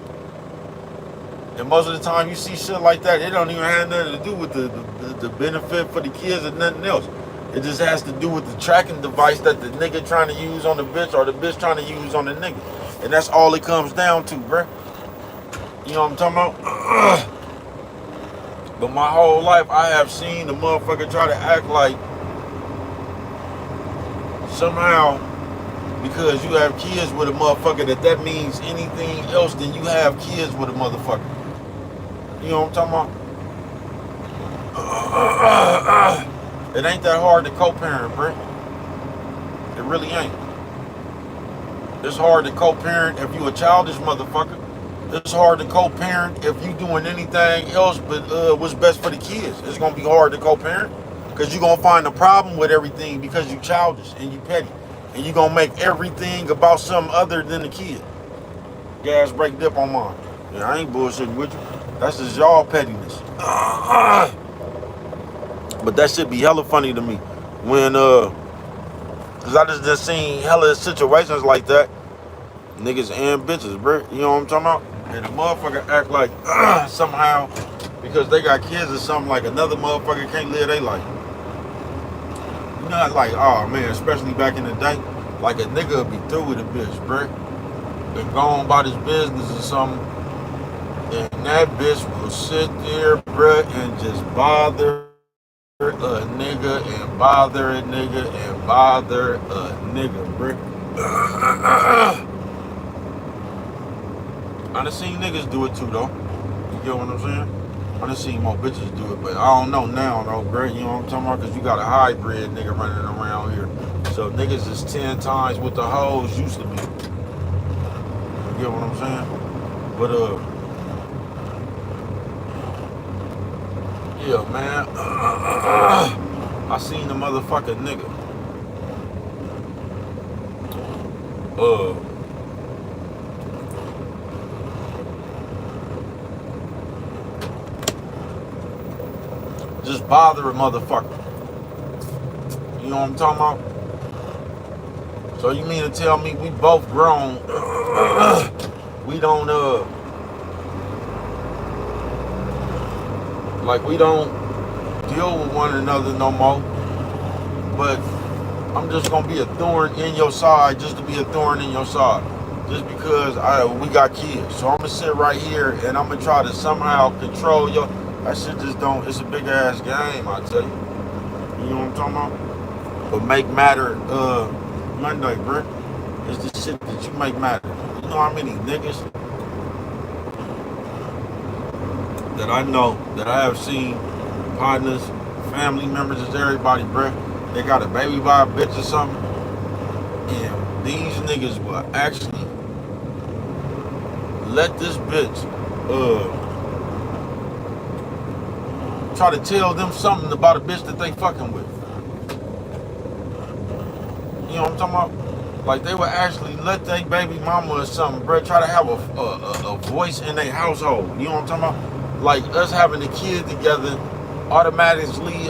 And most of the time you see shit like that, it don't even have nothing to do with the benefit for the kids or nothing else. It just has to do with the tracking device that the nigga trying to use on the bitch or the bitch trying to use on the nigga. And that's all it comes down to, bruh. You know what I'm talking about? But my whole life I have seen the motherfucker try to act like somehow because you have kids with a motherfucker that means anything else than you have kids with a motherfucker. You know what I'm talking about? It ain't that hard to co-parent, bro. It really ain't. It's hard to co-parent if you a childish motherfucker. It's hard to co-parent if you doing anything else but what's best for the kids. It's gonna be hard to co-parent. Because you're going to find a problem with everything because you childish and you petty. And you're going to make everything about something other than the kid. Gas brake dip on mine. Yeah, I ain't bullshitting with you. That's just y'all pettiness. But that shit be hella funny to me. When, cause I just seen hella situations like that. Niggas and bitches, bro. You know what I'm talking about? And a motherfucker act like somehow because they got kids or something, like another motherfucker can't live their life. You know, like, oh man, especially back in the day, like a nigga would be through with a bitch, bro. And go on about his business or something. And that bitch will sit there, bro, and just bother a nigga and bother a nigga and bother a nigga, bro. I done seen niggas do it too, though. You get what I'm saying? I done seen more bitches do it, but I don't know now, though, bro. You know what I'm talking about? Because you got a hybrid nigga running around here. So niggas is 10 times what the hoes used to be. You get what I'm saying? But, yeah, man. I seen the motherfucking nigga. Just bother a motherfucker. You know what I'm talking about? So you mean to tell me we both grown, we don't, like we don't deal with one another no more, but I'm just gonna be a thorn in your side just to be a thorn in your side. Just because we got kids. So I'm gonna sit right here and I'm gonna try to somehow control your, that shit just don't, it's a big ass game, I tell you. You know what I'm talking about? But make matter, Monday, bro. It's the shit that you make matter. You know how many niggas that I know, that I have seen, partners, family members, is everybody, bro. They got a baby by a bitch or something. And these niggas will actually let this bitch try to tell them something about a bitch that they fucking with. You know what I'm talking about? Like they would actually let their baby mama or something, bro, try to have a voice in their household. You know what I'm talking about? Like us having a kid together automatically,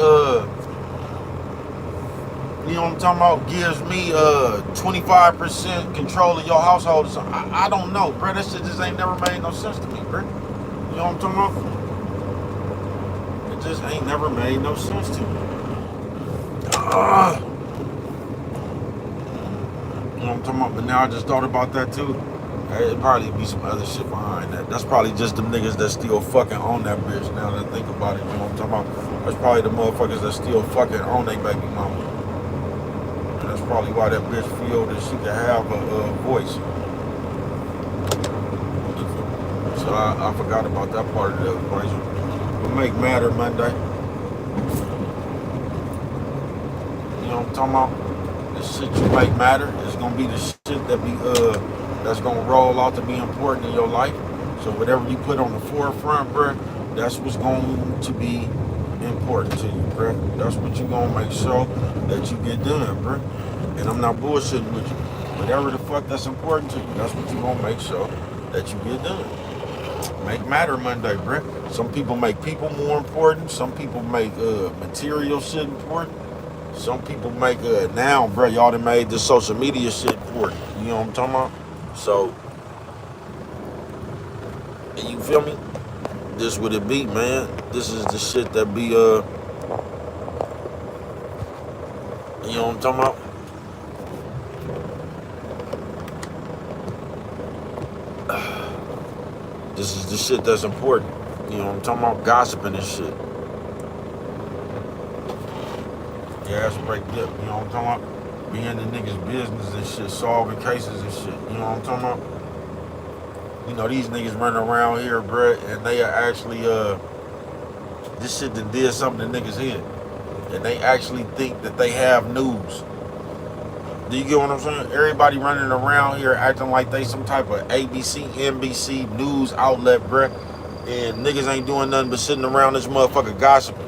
you know what I'm talking about, gives me 25% control of your household or something. I don't know, bro. That shit just ain't never made no sense to me, bro. You know what I'm talking about? It just ain't never made no sense to me. You know what I'm talking about? But now I just thought about that too. It'd probably be some other shit behind that. That's probably just them niggas that still fucking own that bitch now that I think about it. You know what I'm talking about? That's probably the motherfuckers that still fucking own their baby mama. And that's probably why that bitch feel that she can have a voice. So I forgot about that part of the equation. We'll make matter Monday. You know what I'm talking about? The shit you make matter is gonna be the shit that be that's gonna roll out to be important in your life. So whatever you put on the forefront, bruh, that's what's going to be important to you, bruh. That's what you gonna make sure that you get done, bruh. And I'm not bullshitting with you. Whatever the fuck that's important to you, that's what you gonna make sure that you get done. Make matter Monday, bruh. Some people make people more important. Some people make material shit important. Some people make now, bro, y'all done made this social media shit important. You know what I'm talking about? So, you feel me? This what it be, man. This is the shit that be, you know what I'm talking about? This is the shit that's important. You know what I'm talking about? Gossiping and shit. Gas break dip, you know what I'm talking about? Being in the niggas' business and shit, solving cases and shit, you know what I'm talking about? You know, these niggas running around here, bruh, and they are actually, this shit that did something to niggas' head. And they actually think that they have news. Do you get what I'm saying? Everybody running around here acting like they some type of ABC, NBC news outlet, bruh. And niggas ain't doing nothing but sitting around this motherfucker gossiping.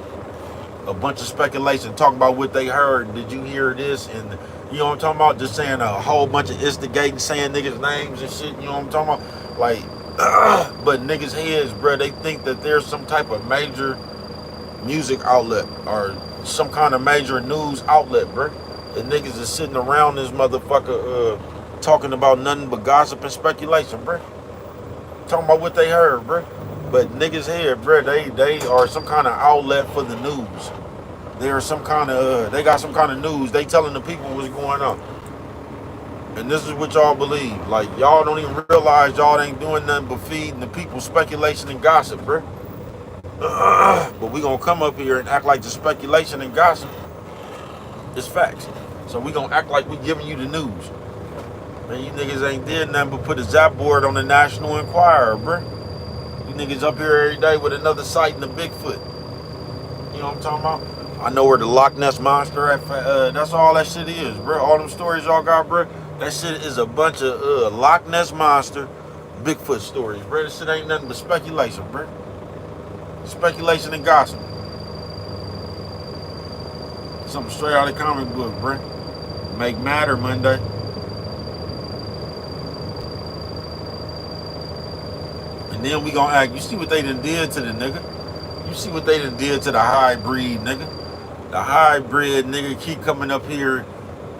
a bunch of speculation, talking about what they heard. Did you hear this? And you know what I'm talking about? Just saying a whole bunch of instigating, saying niggas' names and shit. You know what I'm talking about? Like, but niggas' heads, bro, they think that there's some type of major music outlet or some kind of major news outlet, bro. And niggas is sitting around this motherfucker talking about nothing but gossip and speculation, bro. Talking about what they heard, bro. But niggas here, bro, they are some kind of outlet for the news. They are some kind of, they got some kind of news. They telling the people what's going on. And this is what y'all believe. Like, y'all don't even realize y'all ain't doing nothing but feeding the people speculation and gossip, bro. But we gonna come up here and act like the speculation and gossip is facts. So we gonna act like we giving you the news. Man, you niggas ain't did nothing but put a zap board on the National Enquirer, bro. You niggas up here every day with another sight in the Bigfoot. You know what I'm talking about? I know where the Loch Ness Monster at. That's all that shit is, bro. All them stories y'all got, bro. That shit is a bunch of Loch Ness Monster, Bigfoot stories, bro. This shit ain't nothing but speculation, bro. Speculation and gossip. Something straight out of the comic book, bro. Make matter Monday. And then we gonna act, you see what they done did to the nigga? You see what they done did to the hybrid nigga? The hybrid nigga keep coming up here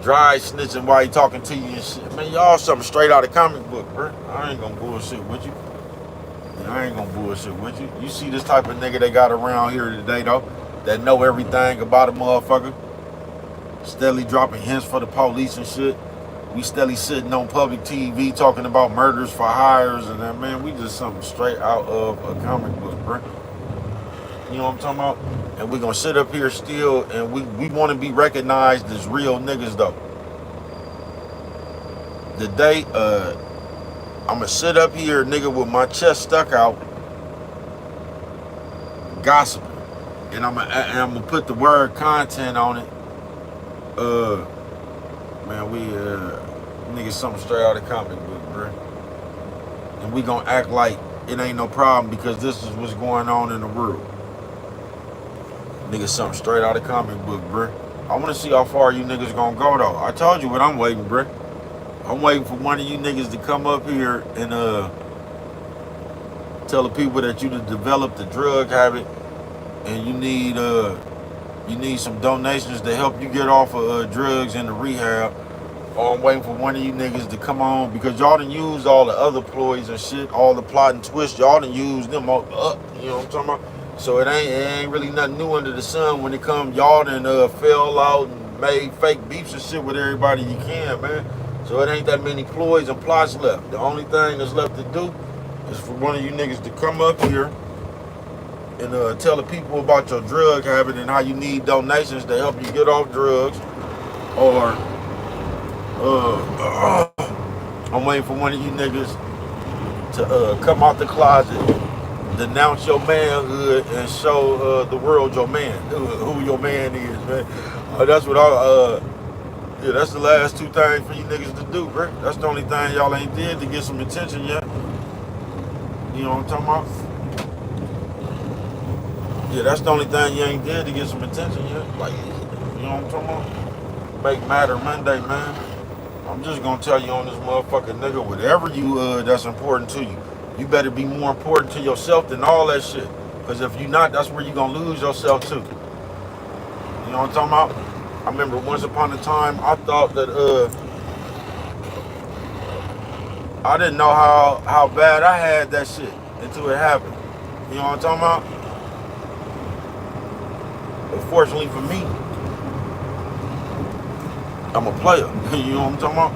dry snitching while he talking to you and shit. Man, y'all something straight out of comic book, bro. I ain't gonna bullshit with you. I ain't gonna bullshit with you. You see this type of nigga they got around here today, though, that know everything about a motherfucker. Steadily dropping hints for the police and shit. We steadily sitting on public TV talking about murders for hires and that, man, we just something straight out of a comic book, bro. You know what I'm talking about? And we gonna sit up here still and we want to be recognized as real niggas, though. The day, I'm gonna sit up here, nigga, with my chest stuck out, gossiping. And I'm gonna put the word content on it. Man, we niggas something straight out of comic book, bro. And we gonna act like it ain't no problem because this is what's going on in the world. Niggas something straight out of comic book, bro. I wanna see how far you niggas gonna go, though. I told you what I'm waiting, bro. I'm waiting for one of you niggas to come up here and tell the people that you done developed the drug habit and you need some donations to help you get off of drugs in the rehab. Or I'm waiting for one of you niggas to come on because y'all done used all the other ploys and shit, all the plot and twist. Y'all done used them all up. You know what I'm talking about? So it ain't really nothing new under the sun when it comes. Y'all done fell out and made fake beefs and shit with everybody you can, man. So it ain't that many ploys and plots left. The only thing that's left to do is for one of you niggas to come up here and tell the people about your drug habit and how you need donations to help you get off drugs. Or I'm waiting for one of you niggas to come out the closet, denounce your manhood, and show the world your man, who your man is, man. That's what yeah, that's the last two things for you niggas to do, bro. That's the only thing y'all ain't did to get some attention yet. You know what I'm talking about? Yeah, that's the only thing you ain't did to get some attention yet. Like, you know what I'm talking about? Make matter Monday, man. I'm just gonna tell you on this motherfucking nigga, whatever you that's important to you, you better be more important to yourself than all that shit. Cause if you not, that's where you gonna lose yourself too. You know what I'm talking about? I remember once upon a time, I thought that I didn't know how bad I had that shit until it happened. You know what I'm talking about? But fortunately for me, I'm a player. You know what I'm talking about?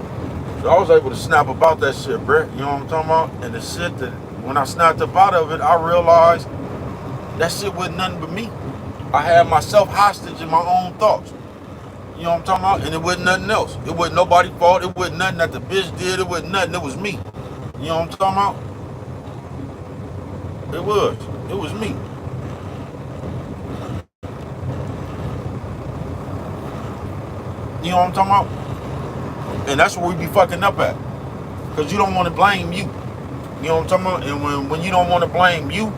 So I was able to snap about that shit, bro. You know what I'm talking about? And the shit that, when I snapped up out of it, I realized that shit wasn't nothing but me. I had myself hostage in my own thoughts. You know what I'm talking about? And it wasn't nothing else. It wasn't nobody's fault. It wasn't nothing that the bitch did. It wasn't nothing. It was me. You know what I'm talking about? It was. It was me. You know what I'm talking about? And that's where we be fucking up at. Because you don't want to blame you. You know what I'm talking about? And when you don't want to blame you,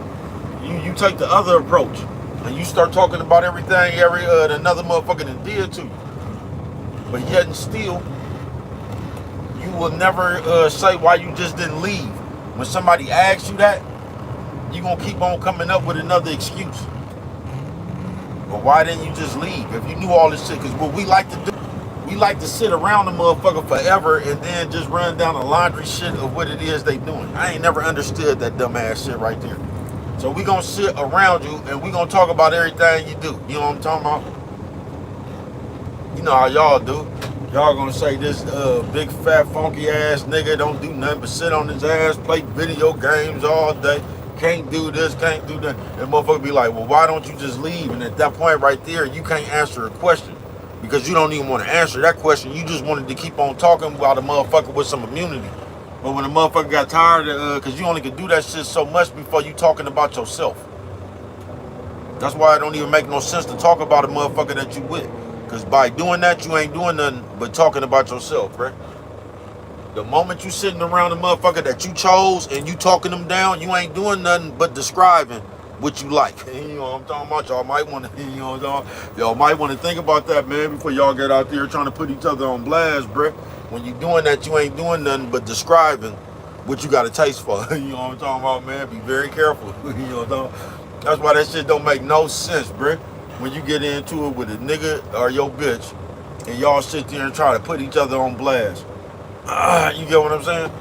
you take the other approach. And you start talking about everything another motherfucker done did to you. But yet and still, you will never say why you just didn't leave. When somebody asks you that, you gonna keep on coming up with another excuse. But why didn't you just leave if you knew all this shit? Because what we like to do, we like to sit around the motherfucker forever and then just run down the laundry shit of what it is they doing. I ain't never understood that dumbass shit right there. So we gonna sit around you and we gonna talk about everything you do. You know what I'm talking about? You know how y'all do. Y'all gonna say this big fat funky ass nigga don't do nothing but sit on his ass, play video games all day. Can't do this, can't do that. And motherfucker be like, well, why don't you just leave? And at that point right there, you can't answer a question because you don't even want to answer that question. You just wanted to keep on talking about a motherfucker with some immunity. But when a motherfucker got tired, because you only could do that shit so much before you talking about yourself. That's why it don't even make no sense to talk about a motherfucker that you with. Because by doing that, you ain't doing nothing but talking about yourself, right? The moment you sitting around a motherfucker that you chose and you talking them down, you ain't doing nothing but describing what you like. You know what I'm talking about? Y'all might want to, y'all might want to think about that, man, before y'all get out there trying to put each other on blast, bruh. When you doing that, you ain't doing nothing but describing what you got a taste for. You know what I'm talking about, man? Be very careful. You know what I'm talking about? That's why that shit don't make no sense, bruh. When you get into it with a nigga or your bitch and y'all sit there and try to put each other on blast. You get what I'm saying?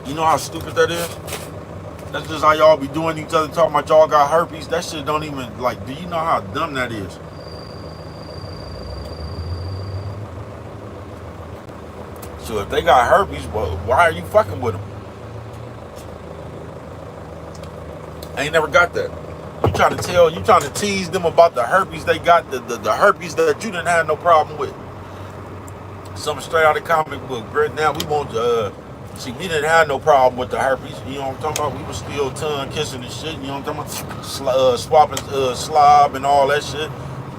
You know how stupid that is? That's just how y'all be doing each other, talking about y'all got herpes. That shit don't even, like, do you know how dumb that is? So if they got herpes, well, why are you fucking with them? I ain't never got that. You trying to tease them about the herpes they got, the herpes that you didn't have no problem with. Something straight out of the comic book. Right now, we won't, see, we didn't have no problem with the herpes. You know what I'm talking about? We was still tongue kissing and shit. You know what I'm talking about? Swapping slob and all that shit.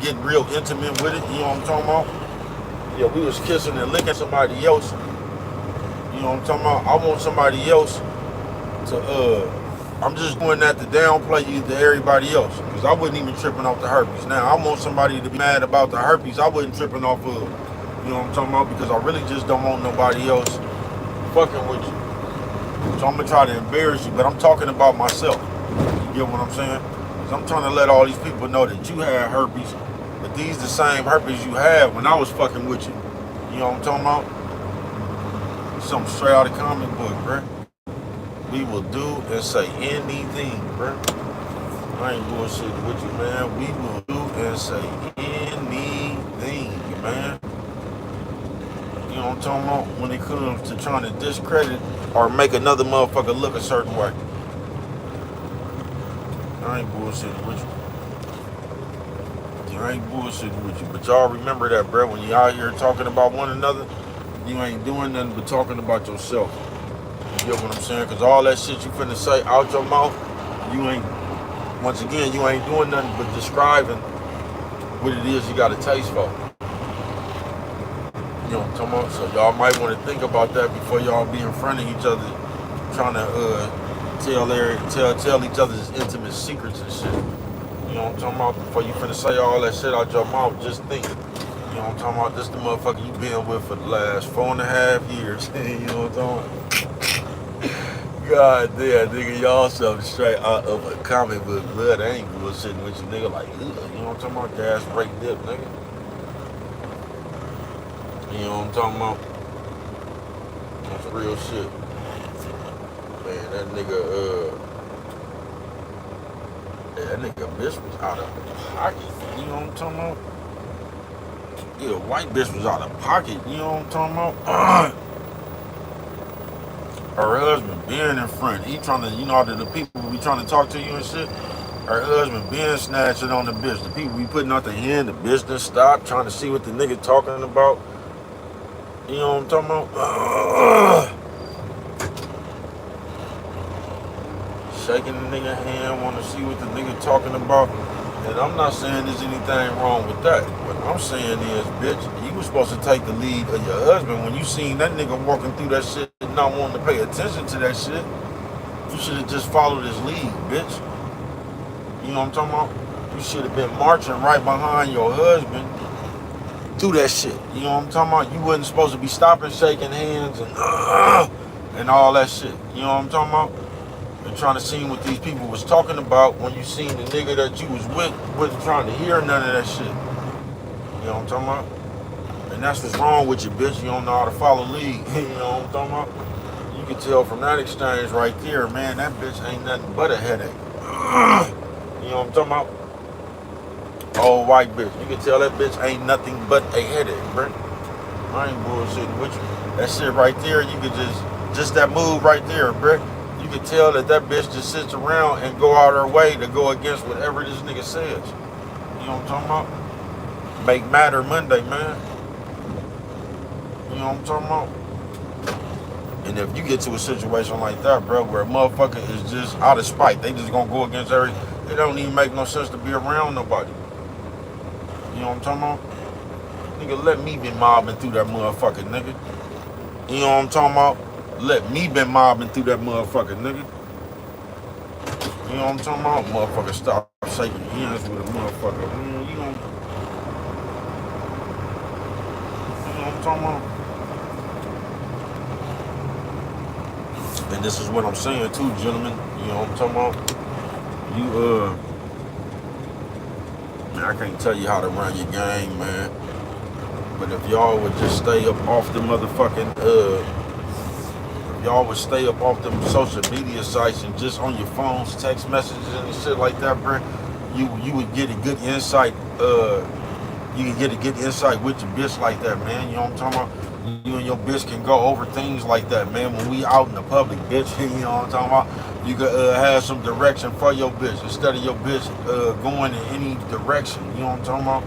Getting real intimate with it. You know what I'm talking about? Yeah, we was kissing and licking somebody else. You know what I'm talking about? I want somebody else to, I'm just doing that to downplay you to everybody else. Because I wasn't even tripping off the herpes. Now, I want somebody to be mad about the herpes I wasn't tripping off of. You know what I'm talking about? Because I really just don't want nobody else fucking with you. So I'm going to try to embarrass you, but I'm talking about myself. You get what I'm saying? Because I'm trying to let all these people know that you had herpes, but these the same herpes you had when I was fucking with you. You know what I'm talking about? Something straight out of the comic book, bruh. We will do and say anything, bruh. I ain't bullshitting with you, man. We will do and say anything, man. You know what I'm talking about? When it comes to trying to discredit or make another motherfucker look a certain way. I ain't bullshitting with you. I ain't bullshitting with you. But y'all remember that, bro. When you out here talking about one another, you ain't doing nothing but talking about yourself. You get what I'm saying? Because all that shit you finna say out your mouth, you ain't, once again, you ain't doing nothing but describing what it is you got a taste for. You know what I'm talking about? So y'all might want to think about that before y'all be in front of each other, trying to tell each other's intimate secrets and shit. You know what I'm talking about? Before you finna say all that shit out your mouth, just think. You know what I'm talking about? This the motherfucker you been with for the last 4.5 years. You know what I'm talking about? God damn, nigga, y'all something straight out of a comic book. Blood, I ain't bullshitting with you, nigga. Like, you know what I'm talking about? Gas break dip, nigga. You know what I'm talking about? That's real shit. Man, that nigga bitch was out of pocket. You know what I'm talking about? Yeah, white bitch was out of pocket. You know what I'm talking about? Her husband being in front. He trying to, you know, the people be trying to talk to you and shit. Her husband being snatching on the bitch. The people be putting out their hand. The business stop trying to see what the nigga talking about. You know what I'm talking about? Shaking the nigga hand, want to see what the nigga talking about. And I'm not saying there's anything wrong with that. What I'm saying is, bitch, you was supposed to take the lead of your husband. When you seen that nigga walking through that shit and not wanting to pay attention to that shit, you should have just followed his lead, bitch. You know what I'm talking about? You should have been marching right behind your husband through that shit. You know what I'm talking about? You wasn't supposed to be stopping, shaking hands, and all that shit. You know what I'm talking about? And trying to see what these people was talking about when you seen the nigga that you was with wasn't trying to hear none of that shit. You know what I'm talking about? And that's what's wrong with you, bitch. You don't know how to follow lead. You know what I'm talking about? You can tell from that exchange right there, man, that bitch ain't nothing but a headache. You know what I'm talking about? Old white bitch. You can tell that bitch ain't nothing but a headache, bro. I ain't bullshitting with you. That shit right there, you could just that move right there, bro. You can tell that bitch just sits around and go out her way to go against whatever this nigga says. You know what I'm talking about? Make matter Monday, man. You know what I'm talking about? And if you get to a situation like that, bro, where a motherfucker is just out of spite, they just gonna go against it don't even make no sense to be around nobody. You know what I'm talking about? Nigga, let me be mobbing through that motherfucker, nigga. You know what I'm talking about? Let me be mobbing through that motherfucker, nigga. You know what I'm talking about? Motherfucker, stop shaking hands with a motherfucker. You know what I'm talking about? And this is what I'm saying too, gentlemen. You know what I'm talking about? Man, I can't tell you how to run your game, man. But if y'all would just stay up off the motherfucking, if y'all would stay up off them social media sites and just on your phones, text messages and shit like that, bro, you would get a good insight. You can get a good insight with your bitch like that, man. You know what I'm talking about? You and your bitch can go over things like that, man. When we out in the public, bitch, you know what I'm talking about? You can have some direction for your bitch instead of your bitch going in any direction. You know what I'm talking about?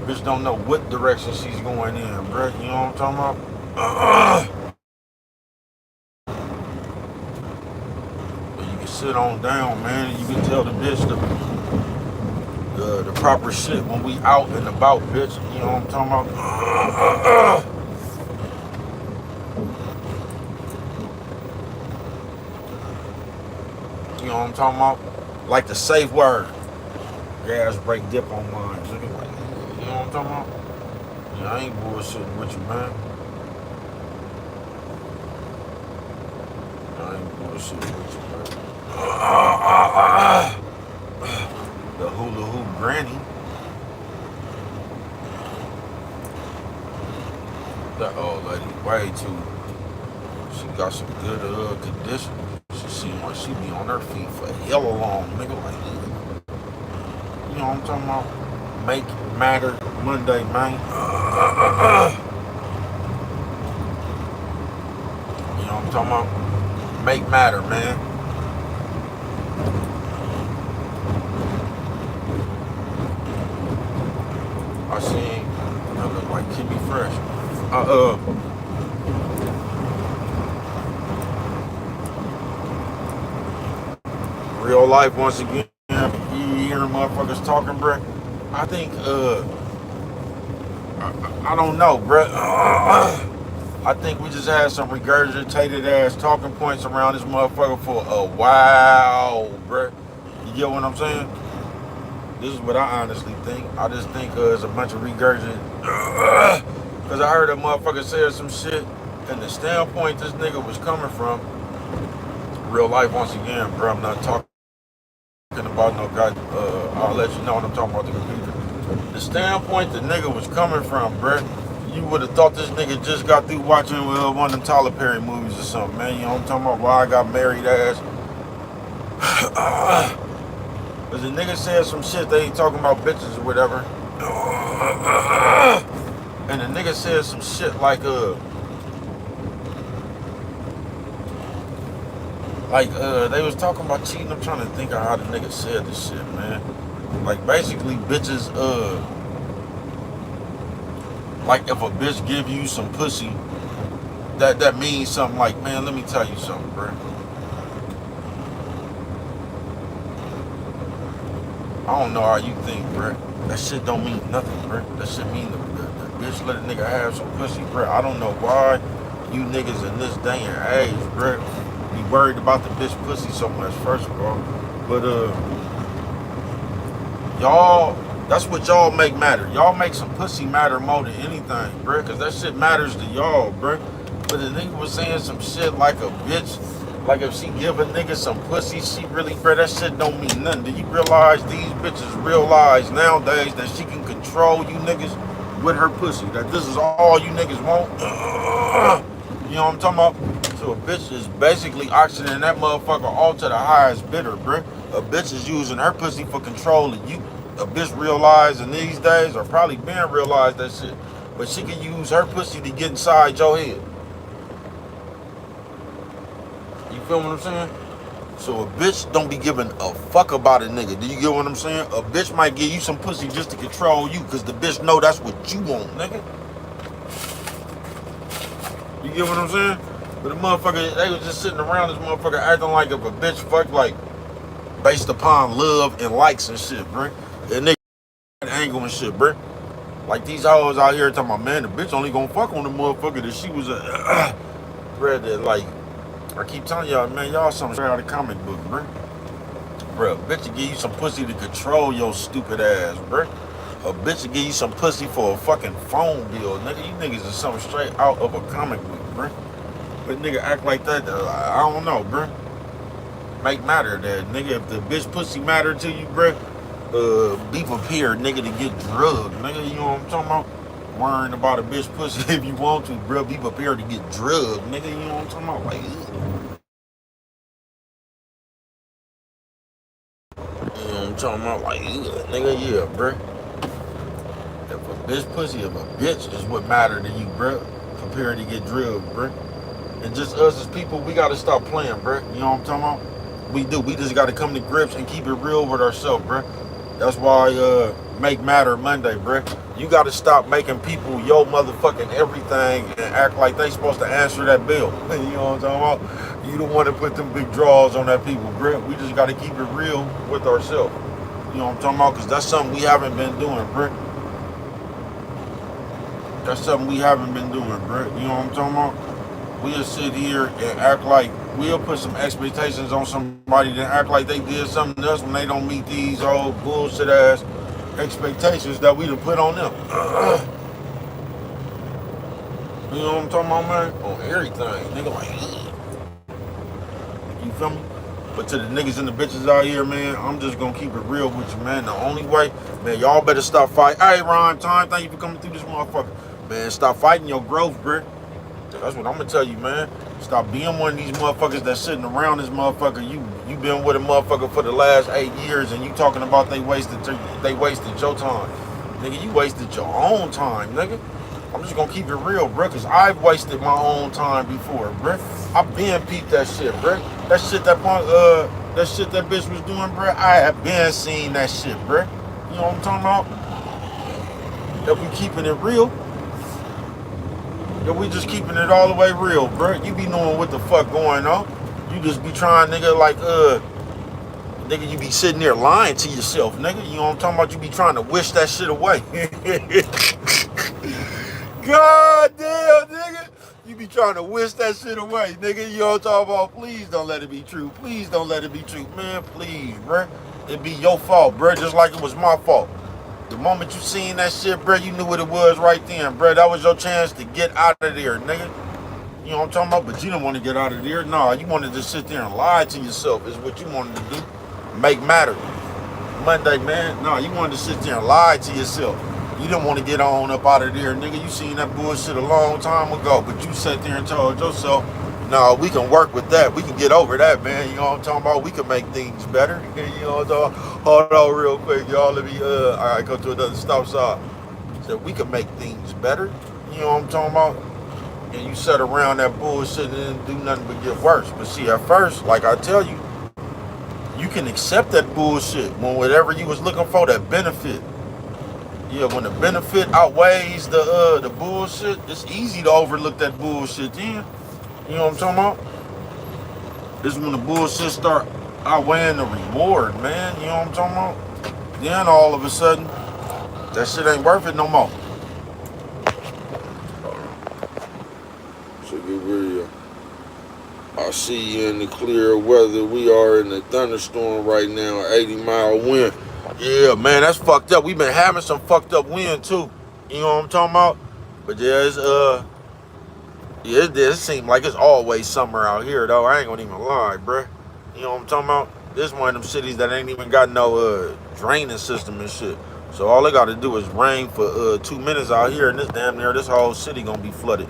Bitch don't know what direction she's going in, bro. You know what I'm talking about? But you can sit on down, man, and you can tell the bitch the proper shit when we out and about, bitch. You know what I'm talking about? You know what I'm talking about? Like the safe word. Gas brake dip on mine. Like, you know what I'm talking about? Yeah, I ain't bullshitting with you, man. I ain't bullshitting with you, man. The hula hoop granny. That old lady way too. She got some good condition. She seem like she be on her feet for hella long, nigga. Like, you know what I'm talking about? Make matter Monday, man. You know what I'm talking about? Make matter, man. I seen that look like Kimmy Fresh. Real life once again. You hearing motherfuckers talking, bruh. I think I don't know, bruh. I think we just had some regurgitated ass talking points around this motherfucker for a while, bruh. You get what I'm saying? This is what I honestly think. I just think it's a bunch of regurgitated. Because I heard a motherfucker say some shit, and the standpoint this nigga was coming from, real life once again, bruh. I'm not talking about no guy. I'll let you know when I'm talking about the computer. The standpoint the nigga was coming from, bruh, you would have thought this nigga just got through watching one of them Tyler Perry movies or something, man. You know what I'm talking about? Why I got married ass. Cause the nigga said some shit, they ain't talking about bitches or whatever. And the nigga said some shit like they was talking about cheating. I'm trying to think of how the nigga said this shit, man. Like basically bitches, like if a bitch give you some pussy, that means something. Like, man, let me tell you something, bro. I don't know how you think, bro. That shit don't mean nothing, bro. That shit mean the bitch let a nigga have some pussy, bro. I don't know why you niggas in this day and age, bro, be worried about the bitch pussy so much, first of all. But Y'all, that's what y'all make matter. Y'all make some pussy matter more than anything, bruh. Cause that shit matters to y'all, bruh. But the nigga was saying some shit like a bitch. Like if she give a nigga some pussy, she really, bruh, that shit don't mean nothing. Do you realize these bitches realize nowadays that she can control you niggas with her pussy? That this is all you niggas want? You know what I'm talking about? So a bitch is basically auctioning that motherfucker all to the highest bidder, bruh. A bitch is using her pussy for control of you. A bitch realizing these days, or probably been realized that shit, but she can use her pussy to get inside your head. You feel what I'm saying? So a bitch don't be giving a fuck about a nigga. Do you get what I'm saying? A bitch might give you some pussy just to control you, because the bitch know that's what you want, nigga. You get what I'm saying? But the motherfucker, they was just sitting around this motherfucker acting like if a bitch fuck, like, based upon love and likes and shit, bruh. And nigga angle and shit, bruh. Like these hoes out here talking about, man, the bitch only gonna fuck on the motherfucker that she was a bruh, that like, I keep telling y'all, man, y'all something straight out of the comic book, bruh. Bruh, a bitch will give you some pussy to control your stupid ass, bruh. A bitch will give you some pussy for a fucking phone bill, nigga. You niggas is something straight out of a comic book, bruh. But nigga act like that, I don't know, bruh. Make matter that, nigga. If the bitch pussy matter to you, bruh, be prepared, nigga, to get drugged, nigga. You know what I'm talking about? Worrying about a bitch pussy if you want to, bruh. Be prepared to get drugged, nigga. You know what I'm talking about? Like, you know what I'm talking about? Like, nigga, yeah, bruh. If a bitch pussy of a bitch is what matter to you, bruh, prepared to get drugged, bruh. And just us as people, we gotta stop playing, bruh. You know what I'm talking about? We do. We just gotta come to grips and keep it real with ourselves, bruh. That's why Make Matter Monday, bruh. You gotta stop making people your motherfucking everything and act like they supposed to answer that bill. You know what I'm talking about? You don't want to put them big draws on that people, bruh. We just gotta keep it real with ourselves. You know what I'm talking about? Because that's something we haven't been doing, bruh. That's something we haven't been doing, bruh. You know what I'm talking about? We'll sit here and act like we'll put some expectations on somebody that act like they did something else when they don't meet these old bullshit ass expectations that we done put on them. You know what I'm talking about, man? On everything. Nigga, like, you feel me? But to the niggas and the bitches out here, man, I'm just gonna keep it real with you, man. The only way, man, y'all better stop fighting. Hey, Ron, Time, thank you for coming through this motherfucker. Man, stop fighting your growth, bruh. That's what I'm gonna tell you, man. Stop being one of these motherfuckers that's sitting around this motherfucker. You been with a motherfucker for the last 8 years and you talking about they wasted your time. Nigga, you wasted your own time, nigga. I'm just gonna keep it real, bro, cause I've wasted my own time before, bro. I've been peeped that shit, bro. That shit that bitch was doing, bro. I have been seeing that shit, bro. You know what I'm talking about? If we keeping it real. Yo, we just keeping it all the way real, bro. You be knowing what the fuck going on. You just be trying, nigga, like, nigga, you be sitting there lying to yourself, nigga. You know what I'm talking about? You be trying to wish that shit away. God damn, nigga. You be trying to wish that shit away, nigga. You know what I'm talking about? Please don't let it be true. Please don't let it be true. Man, please, bro. It be your fault, bro, just like it was my fault. The moment you seen that shit, bro, you knew what it was right then, bro. That was your chance to get out of there, nigga. You know what I'm talking about? But you didn't want to get out of there. Nah, you wanted to sit there and lie to yourself is what you wanted to do. Make matter. Monday, man. Nah, you wanted to sit there and lie to yourself. You didn't want to get on up out of there, nigga. You seen that bullshit a long time ago, but you sat there and told yourself, no, we can work with that. We can get over that, man. You know what I'm talking about? We can make things better. You know what I'm talking about? Hold on real quick, y'all. Let me, all right, go to another stop sign. So we can make things better. You know what I'm talking about? And you sat around that bullshit and didn't do nothing but get worse. But see, at first, like I tell you, you can accept that bullshit when whatever you was looking for, that benefit. Yeah, when the benefit outweighs the bullshit, it's easy to overlook that bullshit then. You know what I'm talking about? This is when the bullshit start outweighing the reward, man. You know what I'm talking about? Then all of a sudden, that shit ain't worth it no more. So get real. I see you in the clear weather. We are in the thunderstorm right now, 80-mile wind. Yeah, man, that's fucked up. We been having some fucked up wind too. You know what I'm talking about? But yeah, it seems like it's always summer out here though. I ain't gonna even lie, bruh. You know what I'm talking about? This one of them cities that ain't even got no draining system and shit. So all they gotta do is rain for 2 minutes out here, and this whole city gonna be flooded.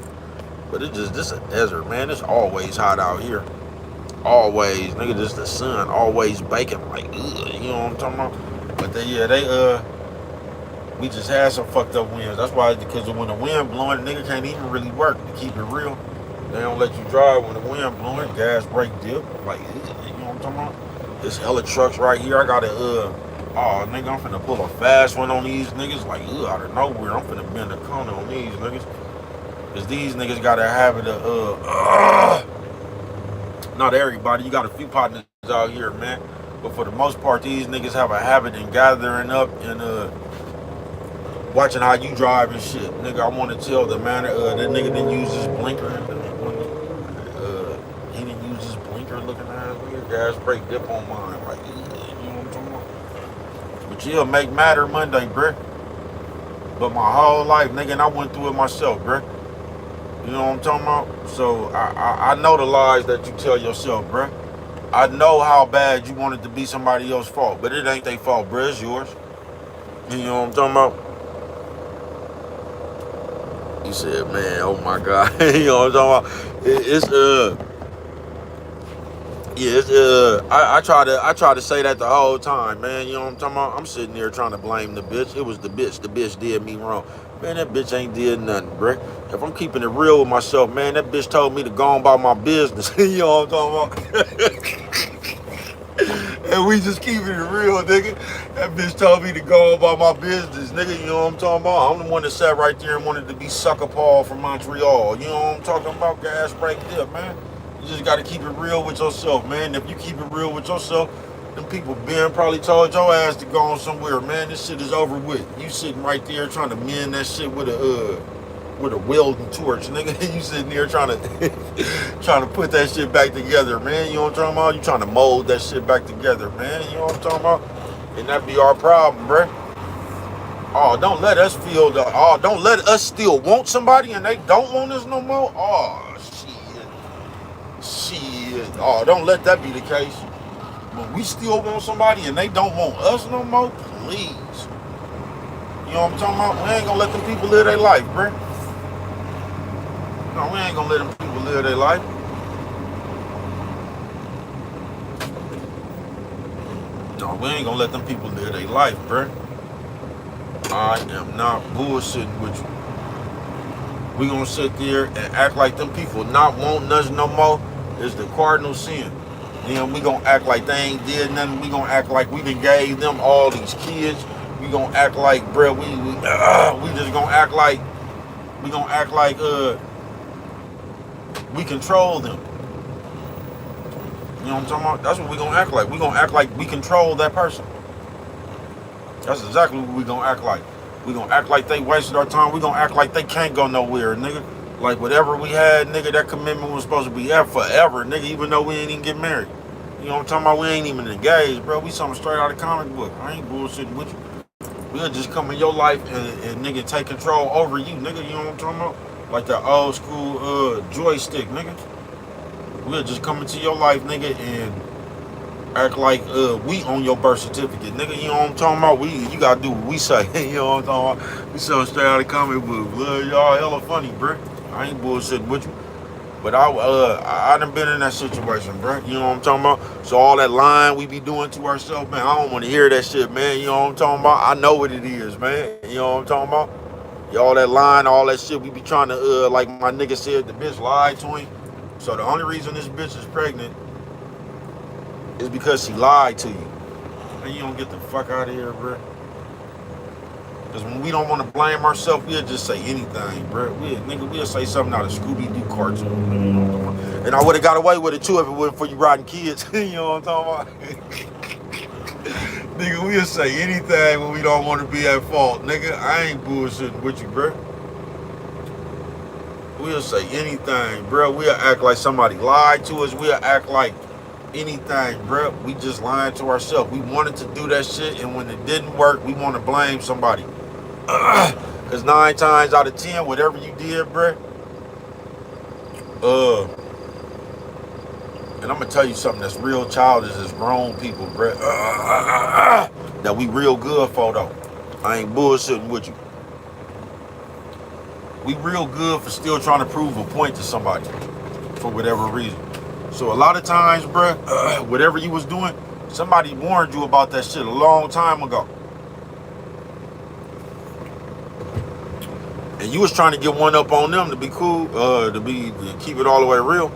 But it's just this a desert, man. It's always hot out here. Always, nigga. Just the sun always baking like, ugh, you know what I'm talking about? But we just had some fucked up winds. That's why, because when the wind blowing, the nigga can't even really work. To keep it real, they don't let you drive when the wind blowing. Gas brake dip, like, you know what I'm talking about? This hella trucks right here. I got oh nigga, I'm finna pull a fast one on these niggas. Like, out of nowhere, I'm finna bend a corner on these niggas. Cause these niggas got a habit of not everybody. You got a few partners out here, man. But for the most part, these niggas have a habit in gathering up and watching how you drive and shit. Nigga, I want to tell the man that nigga didn't use his blinker. He didn't use his blinker looking at nigga. Gas brake dip on mine. Like, you know what I'm talking about? But yeah, make matter Monday, bruh. But my whole life, nigga, and I went through it myself, bruh. You know what I'm talking about? So I know the lies that you tell yourself, bruh. I know how bad you want it to be somebody else's fault, but it ain't their fault, bruh. It's yours. You know what I'm talking about? He said, man, oh my God. You know what I'm talking about? I try to say that the whole time, man. You know what I'm talking about? I'm sitting there trying to blame the bitch. It was the bitch. The bitch did me wrong. Man, that bitch ain't did nothing, bruh. If I'm keeping it real with myself, man, that bitch told me to go on about my business. You know what I'm talking about? And we just keeping it real, nigga. That bitch told me to go about my business, nigga. You know what I'm talking about? I'm the one that sat right there and wanted to be Sucker Paul from Montreal. You know what I'm talking about? Gas brake dip, man. You just got to keep it real with yourself, man. If you keep it real with yourself, them people Ben probably told your ass to go on somewhere, man. This shit is over with. You sitting right there trying to mend that shit with a welding torch, nigga. You sitting there trying to put that shit back together, man. You know what I'm talking about? You trying to mold that shit back together, man. You know what I'm talking about? And that be our problem, bruh. Oh, don't let us don't let us still want somebody and they don't want us no more. Oh, shit. Oh, don't let that be the case. When we still want somebody and they don't want us no more, please. You know what I'm talking about? We ain't gonna let them people live their life, bruh. No, we ain't gonna let them people live their life. No, we ain't gonna let them people live their life, bruh. I am not bullshitting with you. We gonna sit there and act like them people not wanting us no more is the cardinal sin. Then we gonna act like they ain't did nothing. We gonna act like we done gave them all these kids. We gonna act like, bruh, we just gonna act like we control them. You know what I'm talking about? That's what we gonna act like. We gonna act like we control that person. That's exactly what we gonna act like. We gonna act like they wasted our time. We gonna act like they can't go nowhere, nigga. Like whatever we had, nigga, that commitment was supposed to be forever, nigga, even though we ain't even get married. You know what I'm talking about? We ain't even engaged, bro. We something straight out of comic book. I ain't bullshitting with you. We'll just come in your life and nigga take control over you, nigga. You know what I'm talking about? Like the old school joystick, nigga. We'll just come into your life, nigga, and act like we on your birth certificate, nigga. You know what I'm talking about? You gotta do what we say. You know what I'm talking about? We so straight out of comic book. Y'all hella funny, bro. I ain't bullshitting with you. But I done been in that situation, bro. You know what I'm talking about? So all that lying we be doing to ourselves, man, I don't want to hear that shit, man. You know what I'm talking about? I know what it is, man. You know what I'm talking about? All that lying, all that shit we be trying to, like my nigga said, the bitch lied to him. So the only reason this bitch is pregnant is because she lied to you. And you don't get the fuck out of here, bro. Because when we don't want to blame ourselves, we'll just say anything, bro. We'll say something out of Scooby-Doo cartoon. You know what I'm talking about? And I would have got away with it too if it wasn't for you riding kids. You know what I'm talking about? Nigga, we'll say anything when we don't want to be at fault. Nigga, I ain't bullshitting with you, bro. We'll say anything, bro. We'll act like somebody lied to us. We'll act like anything, bruh. We just lying to ourselves. We wanted to do that shit, and when it didn't work, we want to blame somebody. Because 9 times out of 10, whatever you did, bruh, and I'm going to tell you something that's real childish as grown people, bruh, that we real good for, though. I ain't bullshitting with you. We real good for still trying to prove a point to somebody for whatever reason. So a lot of times, bruh, whatever you was doing, somebody warned you about that shit a long time ago. And you was trying to get one up on them to be cool, to keep it all the way real.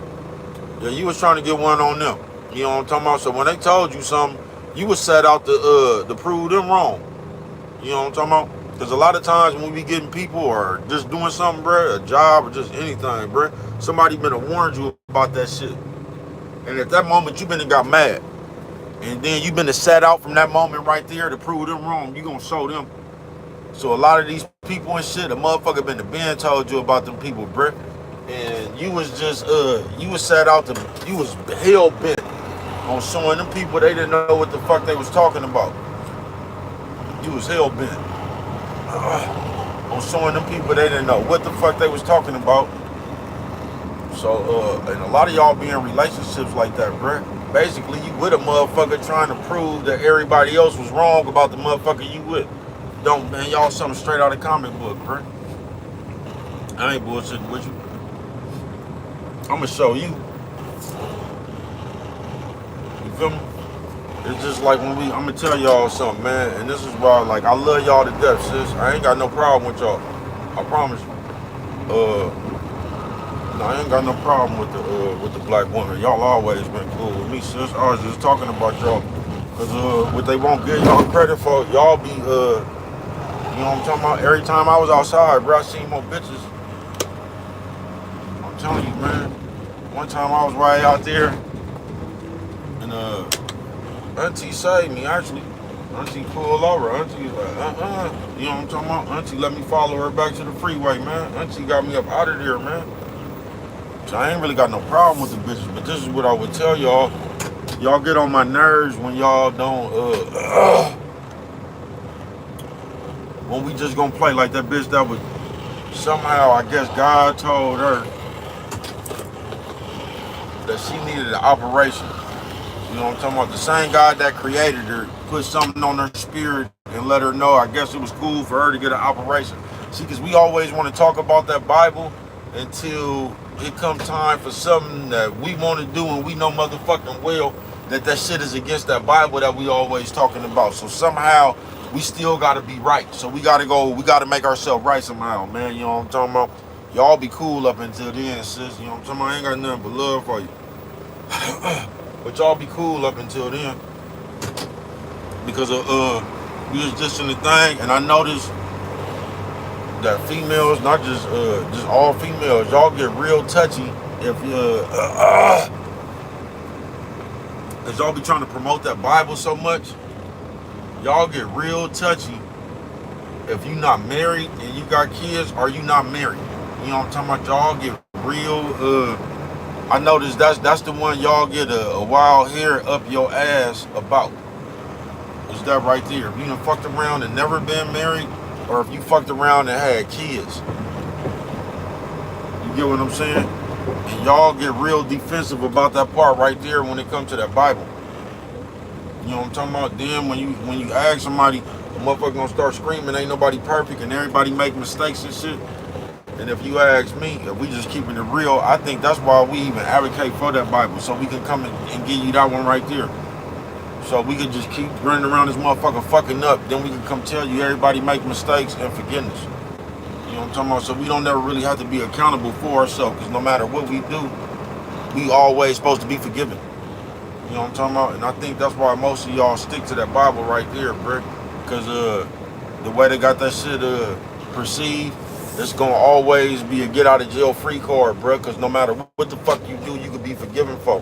Yeah, you was trying to get one on them. You know what I'm talking about? So when they told you something, you was set out to prove them wrong. You know what I'm talking about? Because a lot of times when we getting people or just doing something, bruh, a job or just anything, bruh, somebody been to warn you about that shit. And at that moment, you been and got mad. And then you been to set out from that moment right there to prove them wrong. You gonna show them. So a lot of these people and shit, a motherfucker been to Ben told you about them people, bruh. And you was just, you was set out to, you was hell bent on showing them people they didn't know what the fuck they was talking about. You was hell bent on showing them people they didn't know what the fuck they was talking about. So, and a lot of y'all be in relationships like that, bruh. Basically, you with a motherfucker trying to prove that everybody else was wrong about the motherfucker you with. Don't, man, y'all something straight out of comic book, bruh. I ain't bullshitting with you. I'm gonna show you. You feel me? It's just like when I'm gonna tell y'all something, man, and this is why, like, I love y'all to death, sis. I ain't got no problem with y'all. I promise you. No, I ain't got no problem with the black woman. Y'all always been cool with me, sis. I was just talking about y'all. Cause what they won't give y'all credit for, y'all be you know what I'm talking about? Every time I was outside, bro, I seen more bitches. I'm telling you, man. One time I was right out there and Auntie saved me, actually. Auntie pulled over. Auntie was like, you know what I'm talking about? Auntie let me follow her back to the freeway, man. Auntie got me up out of there, man. So I ain't really got no problem with the bitches, but this is what I would tell y'all. Y'all get on my nerves when y'all don't, when we just gonna play like that bitch that was, somehow, I guess God told her that she needed an operation. You know what I'm talking about? The same God that created her put something on her spirit and let her know, I guess it was cool for her to get an operation. See, because we always want to talk about that Bible until it come time for something that we want to do and we know motherfucking well that shit is against that Bible that we always talking about. So somehow we still got to be right. So we got to make ourselves right somehow, man. You know what I'm talking about? Y'all be cool up until then, sis. You know what I'm talking about? I ain't got nothing but love for you. But y'all be cool up until then. Because we was just in the thing, and I noticed that females, not just all females, y'all get real touchy if cause y'all be trying to promote that Bible so much. Y'all get real touchy if you not married and you got kids, or you not married. You know what I'm talking about? Y'all get real I noticed that's the one y'all get a wild hair up your ass about. Is that right there? If you done fucked around and never been married, or if you fucked around and had kids. You get what I'm saying? And y'all get real defensive about that part right there when it comes to that Bible. You know what I'm talking about? Then when you ask somebody, the motherfucker gonna start screaming, ain't nobody perfect and everybody make mistakes and shit. And if you ask me, if we just keeping it real, I think that's why we even advocate for that Bible, so we can come and give you that one right there. So we could just keep running around this motherfucker fucking up. Then we can come tell you everybody make mistakes and forgiveness. You know what I'm talking about? So we don't never really have to be accountable for ourselves, because no matter what we do, we always supposed to be forgiven. You know what I'm talking about? And I think that's why most of y'all stick to that Bible right there, bro. Because the way they got that shit perceived, it's gonna always be a get out of jail free card, bro. Because no matter what the fuck you do, you could be forgiven for.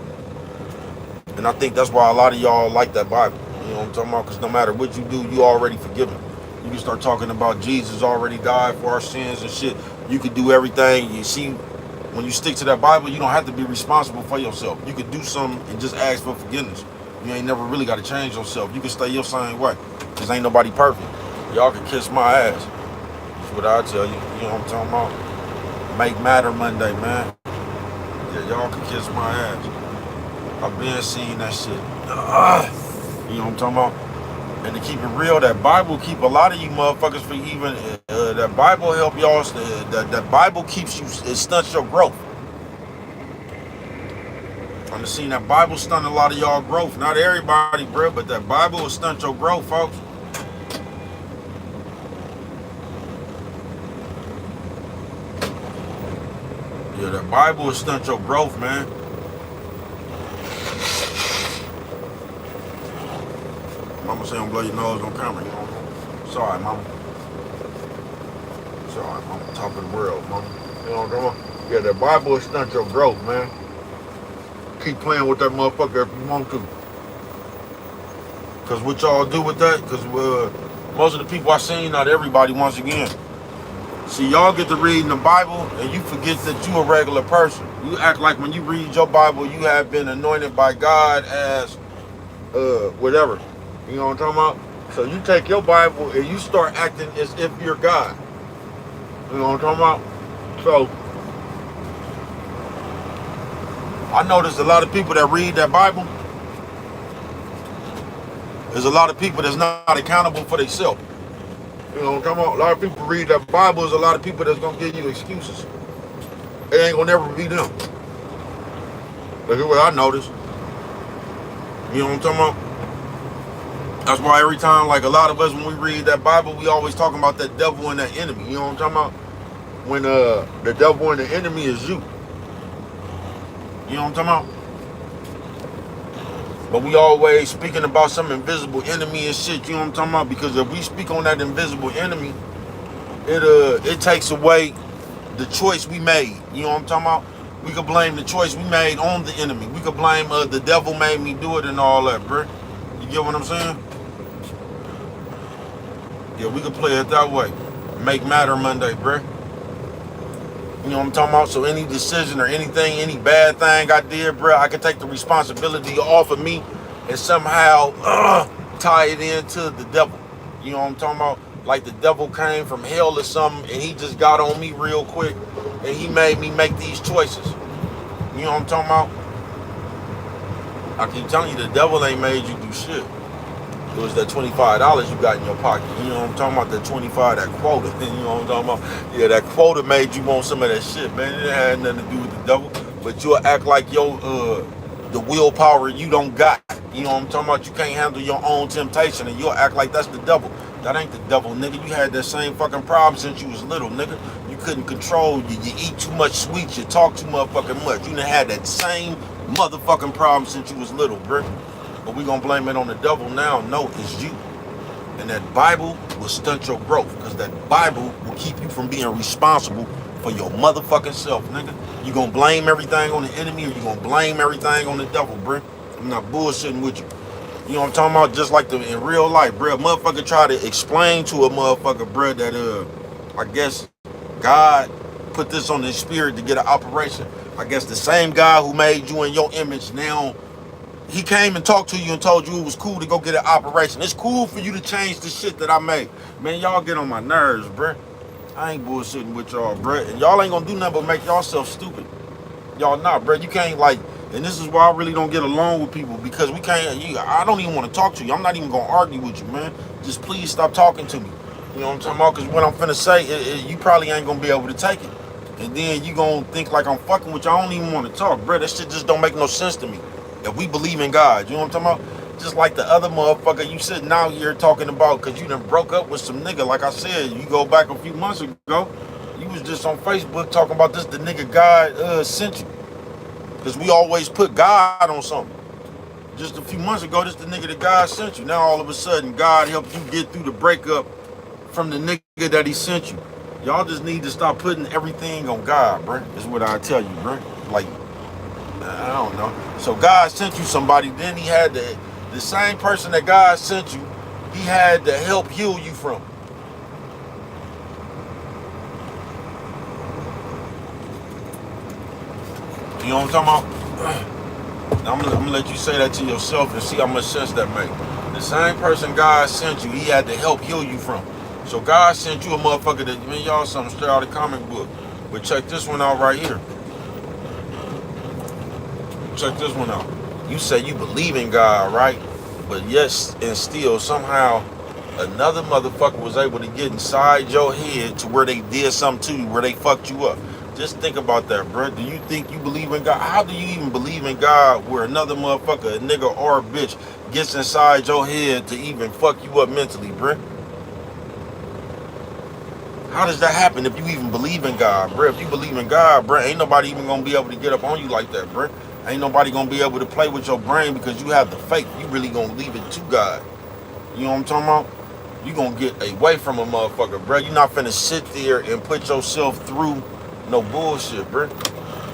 And I think that's why a lot of y'all like that Bible. You know what I'm talking about? Because no matter what you do, you already forgiven. You can start talking about Jesus already died for our sins and shit. You could do everything. You see, when you stick to that Bible, you don't have to be responsible for yourself. You could do something and just ask for forgiveness. You ain't never really got to change yourself. You can stay your same way. Because ain't nobody perfect. Y'all can kiss my ass. That's what I tell you. You know what I'm talking about? Make Matter Monday, man. Yeah, y'all can kiss my ass. I've been seeing that shit. You know what I'm talking about? And to keep it real, that Bible keep a lot of you motherfuckers for even, that Bible help y'all, that Bible keeps you, it stunts your growth. I'm seeing that Bible stunt a lot of y'all growth. Not everybody, bro, but that Bible will stunt your growth, folks. Yeah, that Bible will stunt your growth, man. Mama say don't blow your nose on camera, you know. Sorry, mama. Sorry, mama. Top of the world, mama. You know what I'm talking about? Yeah, that Bible will stunt your growth, man. Keep playing with that motherfucker if you want to. Because what y'all do with that, because most of the people I seen, not everybody, once again. See, y'all get to reading the Bible and you forget that you a regular person. You act like when you read your Bible, you have been anointed by God as whatever. You know what I'm talking about? So you take your Bible and you start acting as if you're God. You know what I'm talking about? So I noticed a lot of people that read that Bible, there's a lot of people that's not accountable for themselves. You know what I'm talking about? A lot of people read that Bible, there's a lot of people that's going to give you excuses. It ain't going to never be them. That's what I noticed. You know what I'm talking about? That's why every time, like a lot of us, when we read that Bible, we always talking about that devil and that enemy. You know what I'm talking about? When the devil and the enemy is you. You know what I'm talking about? But we always speaking about some invisible enemy and shit, you know what I'm talking about? Because if we speak on that invisible enemy, it takes away the choice we made. You know what I'm talking about? We could blame the choice we made on the enemy. We could blame the devil made me do it and all that, bro. You get what I'm saying? Yeah, we could play it that way. Make Matter Monday, bro. You know what I'm talking about? So any decision or anything, any bad thing I did, bro, I can take the responsibility off of me and somehow tie it into the devil. You know what I'm talking about? Like the devil came from hell or something and he just got on me real quick and he made me make these choices. You know what I'm talking about? I keep telling you, the devil ain't made you do shit. It was that $25 you got in your pocket. You know what I'm talking about? That 25, that quota. You know what I'm talking about? Yeah, that quota made you want some of that shit, man. It had nothing to do with the devil. But you'll act like the willpower you don't got. You know what I'm talking about? You can't handle your own temptation and you'll act like that's the devil. That ain't the devil, nigga. You had that same fucking problem since you was little, nigga. You couldn't control you. You eat too much sweets. You talk too motherfucking much. You done had that same motherfucking problem since you was little, bro. But we gonna blame it on the devil now. No, it's you. And that Bible will stunt your growth because that Bible will keep you from being responsible for your motherfucking self, nigga. You gonna blame everything on the enemy or you gonna blame everything on the devil, bro. I'm not bullshitting with you. You know what I'm talking about? Just like in real life, bro. A motherfucker try to explain to a motherfucker, bro, that I guess God put this on his spirit to get an operation. I guess the same guy who made you in your image now, he came and talked to you and told you it was cool to go get an operation. It's cool for you to change the shit that I made. Man, y'all get on my nerves, bruh. I ain't bullshitting with y'all, bruh. And y'all ain't gonna do nothing but make yourself stupid. Y'all not, bruh. You can't and this is why I really don't get along with people because we can't, I don't even want to talk to you. I'm not even gonna argue with you, man. Just please stop talking to me. You know what I'm talking about? Because what I'm finna say, you probably ain't gonna be able to take it. And then you gonna think like I'm fucking with you. I don't even want to talk, bruh. That shit just don't make no sense to me. If we believe in God, you know what I'm talking about? Just like the other motherfucker you sitting out here talking about because you done broke up with some nigga. Like I said, you go back a few months ago, you was just on Facebook talking about this, the nigga God sent you. Because we always put God on something. Just a few months ago, this the nigga that God sent you. Now all of a sudden, God helped you get through the breakup from the nigga that he sent you. Y'all just need to stop putting everything on God, bruh. Is what I tell you, bruh. Like, I don't know. So God sent you somebody, then he had the same person that God sent you, he had to help heal you from. You know what I'm talking about? Now I'm gonna let you say that to yourself and see how much sense that makes. The same person God sent you, he had to help heal you from. So God sent you a motherfucker that, man, y'all something straight out of the comic book. But check this one out right here. Check this one out. You say you believe in God, right? But yes, and still somehow another motherfucker was able to get inside your head to where they did something to you, where they fucked you up. Just think about that, bro. Do you think you believe in God? How do you even believe in God where another motherfucker, a nigga or a bitch, gets inside your head to even fuck you up mentally, bro? How does that happen if you even believe in God, bro? If you believe in God, bro, ain't nobody even gonna be able to get up on you like that, bro. Ain't nobody gonna be able to play with your brain because you have the faith. You really gonna leave it to God. You know what I'm talking about? You gonna get away from a motherfucker, bro. You not finna sit there and put yourself through no bullshit, bro.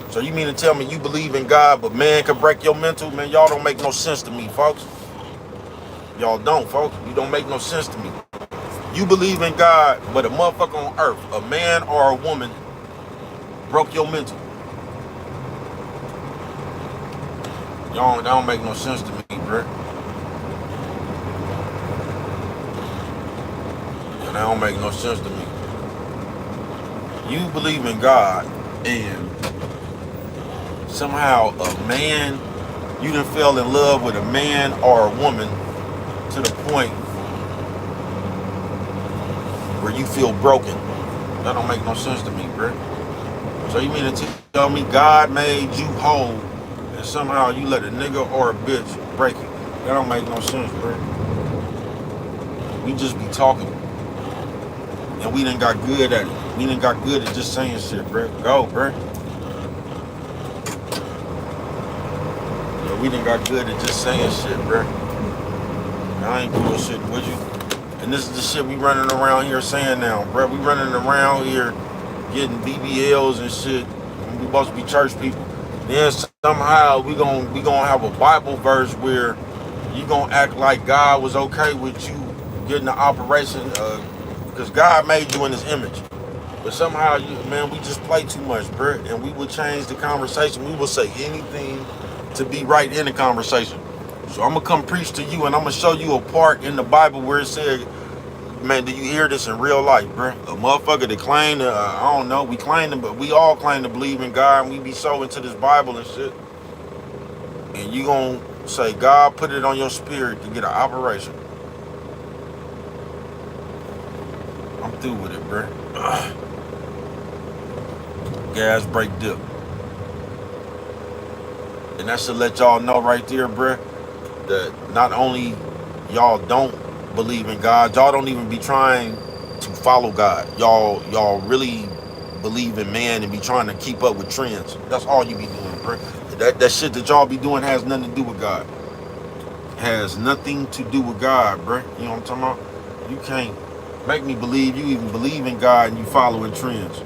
So you mean to tell me you believe in God, but man can break your mental? Man, y'all don't make no sense to me, folks. Y'all don't, folks. You don't make no sense to me. You believe in God, but a motherfucker on earth, a man or a woman, broke your mental. Y'all, that don't make no sense to me, bro. That don't make no sense to me. You believe in God, and somehow a man, you done fell in love with a man or a woman to the point where you feel broken. That don't make no sense to me, bro. So you mean to tell me God made you whole and somehow you let a nigga or a bitch break it? That don't make no sense, bro. We just be talking. And we done got good at it. We done got good at just saying shit, bro. Go, bro. Yeah, we done got good at just saying shit, bro. I ain't bullshitting with you. And this is the shit we running around here saying now, bro. We running around here getting BBLs and shit. We supposed to be church people. Then somehow we gonna have a Bible verse where you gonna act like God was okay with you getting the operation, because God made you in His image. But somehow, we just play too much, bro. And we will change the conversation. We will say anything to be right in the conversation. So I'm gonna come preach to you, and I'm gonna show you a part in the Bible where it said, man, do you hear this in real life, bro? A motherfucker that claim to, I don't know, but we all claim to believe in God, and we be so into this Bible and shit. And you gonna say God put it on your spirit to get an operation. I'm through with it, bro. Gas, brake, dip. And that should let y'all know right there, bro, that not only y'all don't believe in God, y'all don't even be trying to follow God. Y'all really believe in man and be trying to keep up with trends. That's all you be doing, bro. That shit that y'all be doing has nothing to do with God. Has nothing to do with God, bro. You know what I'm talking about? You can't make me believe you even believe in God and you following trends.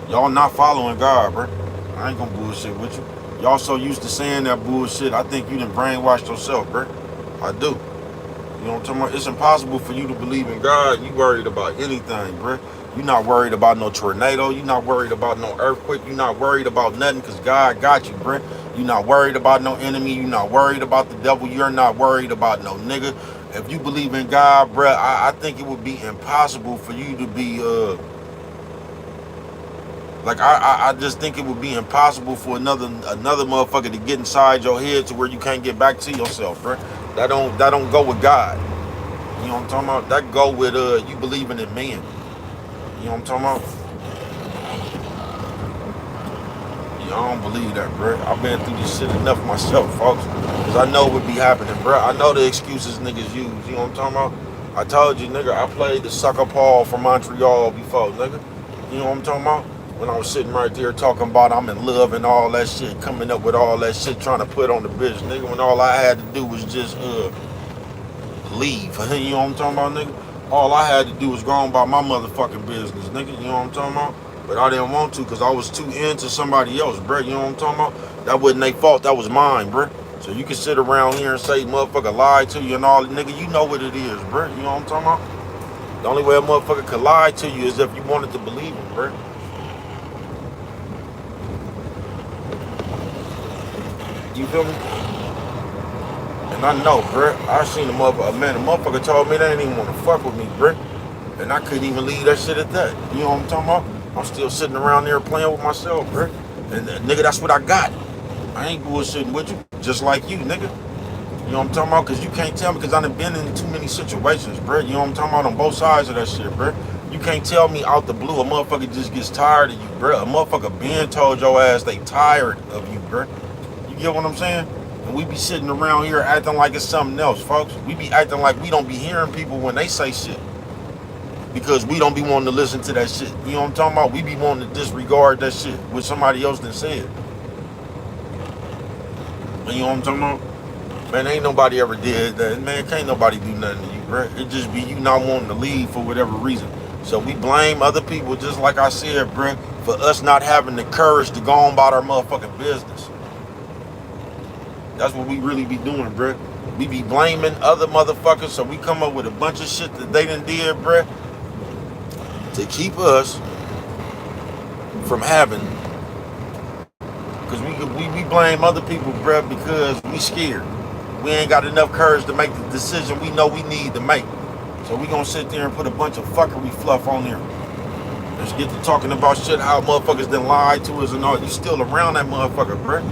Y'all not following God, bro. I ain't gonna bullshit with you. Y'all so used to saying that bullshit, I think you done brainwashed yourself, bro. I do. You know what I'm talking about? It's impossible for you to believe in God. You worried about anything, bro. You not worried about no tornado. You not worried about no earthquake. You not worried about nothing because God got you, bro. You not worried about no enemy. You not worried about the devil. You're not worried about no nigga. If you believe in God, bro, I think it would be impossible for you to be I just think it would be impossible for another motherfucker to get inside your head to where you can't get back to yourself, bro. That don't go with God. You know what I'm talking about? That go with you believing in man. You know what I'm talking about? Yeah, I don't believe that, bro. I've been through this shit enough myself, folks. Because I know what be happening, bro. I know the excuses niggas use. You know what I'm talking about? I told you, nigga, I played the sucker Paul from Montreal before, nigga. You know what I'm talking about? When I was sitting right there talking about I'm in love and all that shit, coming up with all that shit, trying to put on the bitch, nigga, when all I had to do was just leave. You know what I'm talking about, nigga? All I had to do was go on about my motherfucking business, nigga. You know what I'm talking about? But I didn't want to because I was too into somebody else, bro. You know what I'm talking about? That wasn't their fault. That was mine, bro. So you can sit around here and say motherfucker lied to you and all, nigga. You know what it is, bro. You know what I'm talking about? The only way a motherfucker could lie to you is if you wanted to believe him, bro. You feel me? And I know, bruh. I seen a motherfucker told me they didn't even want to fuck with me, bruh. And I couldn't even leave that shit at that. You know what I'm talking about? I'm still sitting around there playing with myself, bruh. And nigga, that's what I got. I ain't bullshitting with you, just like you, nigga. You know what I'm talking about? Because you can't tell me, because I done been in too many situations, bruh. You know what I'm talking about? On both sides of that shit, bruh. You can't tell me out the blue a motherfucker just gets tired of you, bruh. A motherfucker been told your ass they tired of you, bruh. You get what I'm saying? And we be sitting around here acting like it's something else, folks. We be acting like we don't be hearing people when they say shit. Because we don't be wanting to listen to that shit. You know what I'm talking about? We be wanting to disregard that shit what somebody else done said. You know what I'm talking about? Man, ain't nobody ever did that. Man, can't nobody do nothing to you, bro. It just be you not wanting to leave for whatever reason. So we blame other people, just like I said, bro, for us not having the courage to go on about our motherfucking business. That's what we really be doing, bro. We be blaming other motherfuckers, so we come up with a bunch of shit that they done did, bro, to keep us from having. Because we blame other people, bro, because we scared. We ain't got enough courage to make the decision we know we need to make. So we gonna sit there and put a bunch of fuckery fluff on there. Let's get to talking about shit, how motherfuckers done lied to us and all. You still around that motherfucker, bro.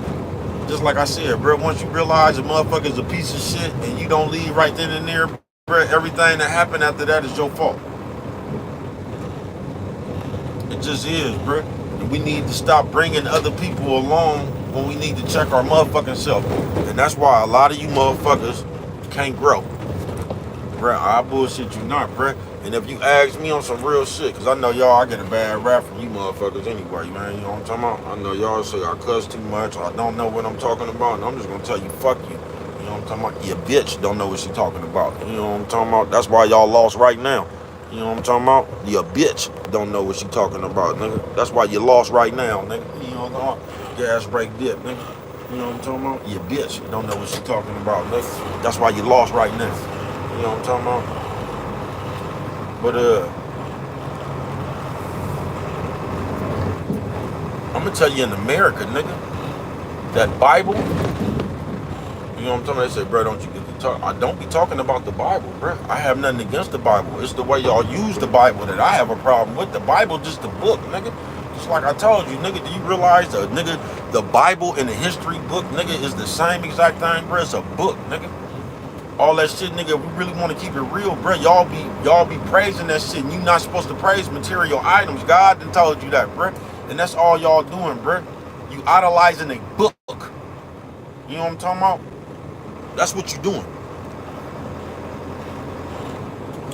Just like I said, bro, once you realize a motherfucker's a piece of shit and you don't leave right then and there, bro, everything that happened after that is your fault. It just is, bro. And we need to stop bringing other people along when we need to check our motherfucking self. And that's why a lot of you motherfuckers can't grow. Bruh, I bullshit you not, bruh. And if you ask me on some real shit, because I know y'all, I get a bad rap from you motherfuckers anyway, man. You know what I'm talking about? I know y'all say I cuss too much, I don't know what I'm talking about, and I'm just going to tell you, fuck you. You know what I'm talking about? Your bitch don't know what she talking about. You know what I'm talking about? That's why y'all lost right now. You know what I'm talking about? Your bitch don't know what she talking about, nigga. That's why you lost right now, nigga. You know what I'm talking about? Gas brake dip, nigga. You know what I'm talking about? Your bitch don't know what she talking about, nigga. That's why you lost right now. You know what I'm talking about? But I'm gonna tell you, in America, nigga, that Bible, you know what I'm talking about? They say, bro, don't you get to talk. I don't be talking about the Bible, bro. I have nothing against the Bible. It's the way y'all use the Bible that I have a problem with. The Bible just a book, nigga. Just like I told you, nigga, do you realize the Bible and the history book, nigga, is the same exact thing, bro? It's a book, nigga. All that shit, nigga, we really want to keep it real, bro. Y'all be praising that shit, and you not supposed to praise material items. God done told you that, bro. And that's all y'all doing, bro. You idolizing a book. You know what I'm talking about? That's what you doing.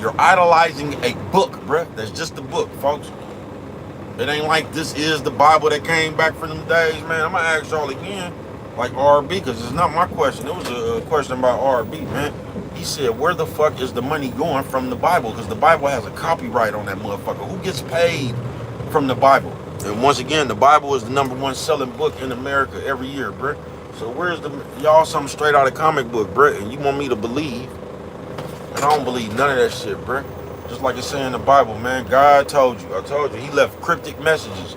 You're idolizing a book, bro. That's just a book, folks. It ain't like this is the Bible that came back from them days, man. I'm gonna ask y'all again. Like RB, because it's not my question. It was a question about RB, man. He said, where the fuck is the money going from the Bible? Because the Bible has a copyright on that motherfucker. Who gets paid from the Bible? And once again, the Bible is the #1 selling book in America every year, bruh. So where's y'all something straight out of comic book, bruh? And you want me to believe? And I don't believe none of that shit, bruh. Just like it say in the Bible, man. God told you. I told you. He left cryptic messages.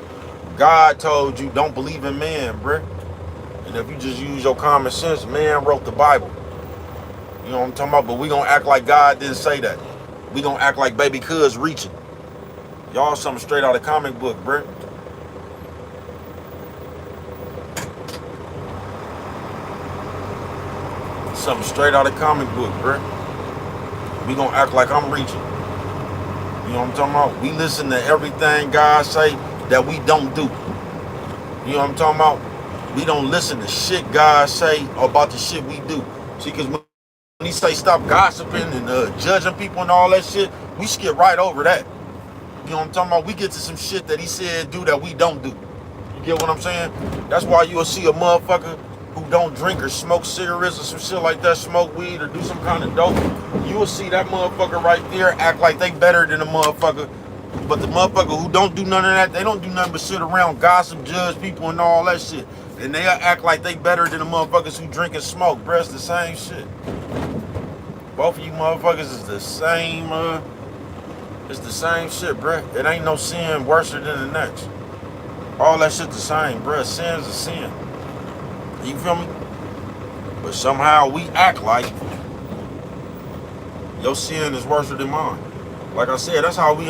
God told you, don't believe in man, bruh. And if you just use your common sense, man wrote the Bible. You know what I'm talking about? But we gonna act like God didn't say that. We gonna act like baby cuz reaching. Y'all something straight out of comic book, bruh. Something straight out of comic book, bruh. We gonna act like I'm reaching. You know what I'm talking about? We listen to everything God say that we don't do. You know what I'm talking about? We don't listen to shit God say about the shit we do. See, because when he say stop gossiping and judging people and all that shit, we skip right over that. You know what I'm talking about? We get to some shit that he said do that we don't do. You get what I'm saying? That's why you'll see a motherfucker who don't drink or smoke cigarettes or some shit like that, smoke weed or do some kind of dope. You will see that motherfucker right there act like they better than a motherfucker. But the motherfucker who don't do none of that, they don't do nothing but sit around, gossip, judge people and all that shit. And they act like they better than the motherfuckers who drink and smoke, bruh. It's the same shit. Both of you motherfuckers is the same, it's the same shit, bruh. It ain't no sin worse than the next. All that shit the same, bruh. Sin's a sin. You feel me? But somehow we act like your sin is worse than mine. Like I said, that's how we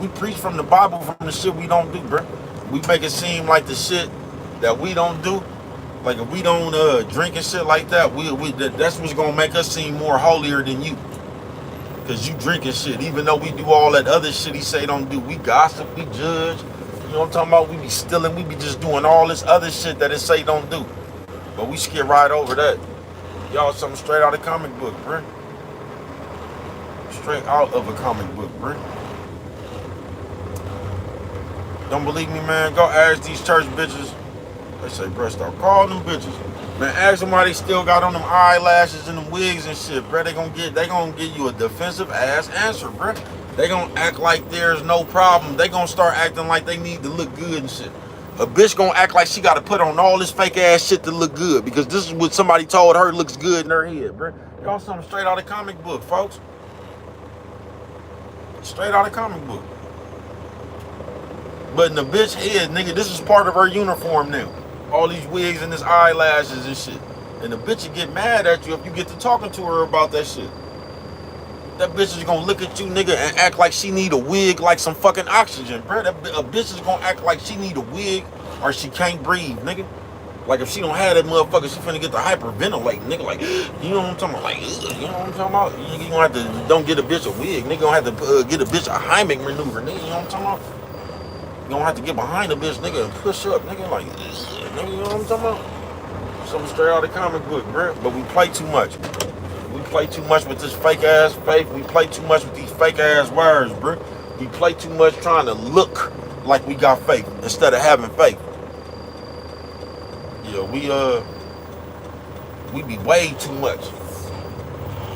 preach from the Bible, from the shit we don't do, bro. We make it seem like the shit that we don't do, like if we don't drink and shit like that, that's what's gonna make us seem more holier than you. Cause you drinking shit, even though we do all that other shit he say don't do. We gossip, we judge. You know what I'm talking about? We be stealing, we be just doing all this other shit that it say don't do. But we skip right over that. Y'all something straight out of comic book, bro. Straight out of a comic book, bro. Don't believe me, man? Go ask these church bitches. They say, bro, stop calling them bitches. Man, ask them why they still got on them eyelashes and them wigs and shit, bro. They gonna give you a defensive ass answer, bro. They gonna act like there's no problem. They gonna start acting like they need to look good and shit. A bitch gonna act like she gotta put on all this fake ass shit to look good because this is what somebody told her looks good in her head, bro. Y'all something straight out of comic book, folks. Straight out of comic book. But in the bitch head, nigga, this is part of her uniform now. All these wigs and this eyelashes and shit. And the bitch will get mad at you if you get to talking to her about that shit. That bitch is gonna look at you, nigga, and act like she need a wig like some fucking oxygen, bro. A bitch is gonna act like she need a wig or she can't breathe, nigga. Like if she don't have that motherfucker, she finna get to hyperventilate, nigga. Like, you know what I'm talking about? Like, you know what I'm talking about? You gonna have to, don't get a bitch a wig. Nigga gonna have to get a bitch a Heimlich maneuver, nigga. You know what I'm talking about? You gonna have to get behind a bitch, nigga, and push up, nigga. Like, nigga, you know what I'm talking about? Something straight out of the comic book, bro. But we play too much. We play too much with this fake ass faith. We play too much with these fake ass words, bro. We play too much trying to look like we got faith instead of having faith. Yeah, we be way too much.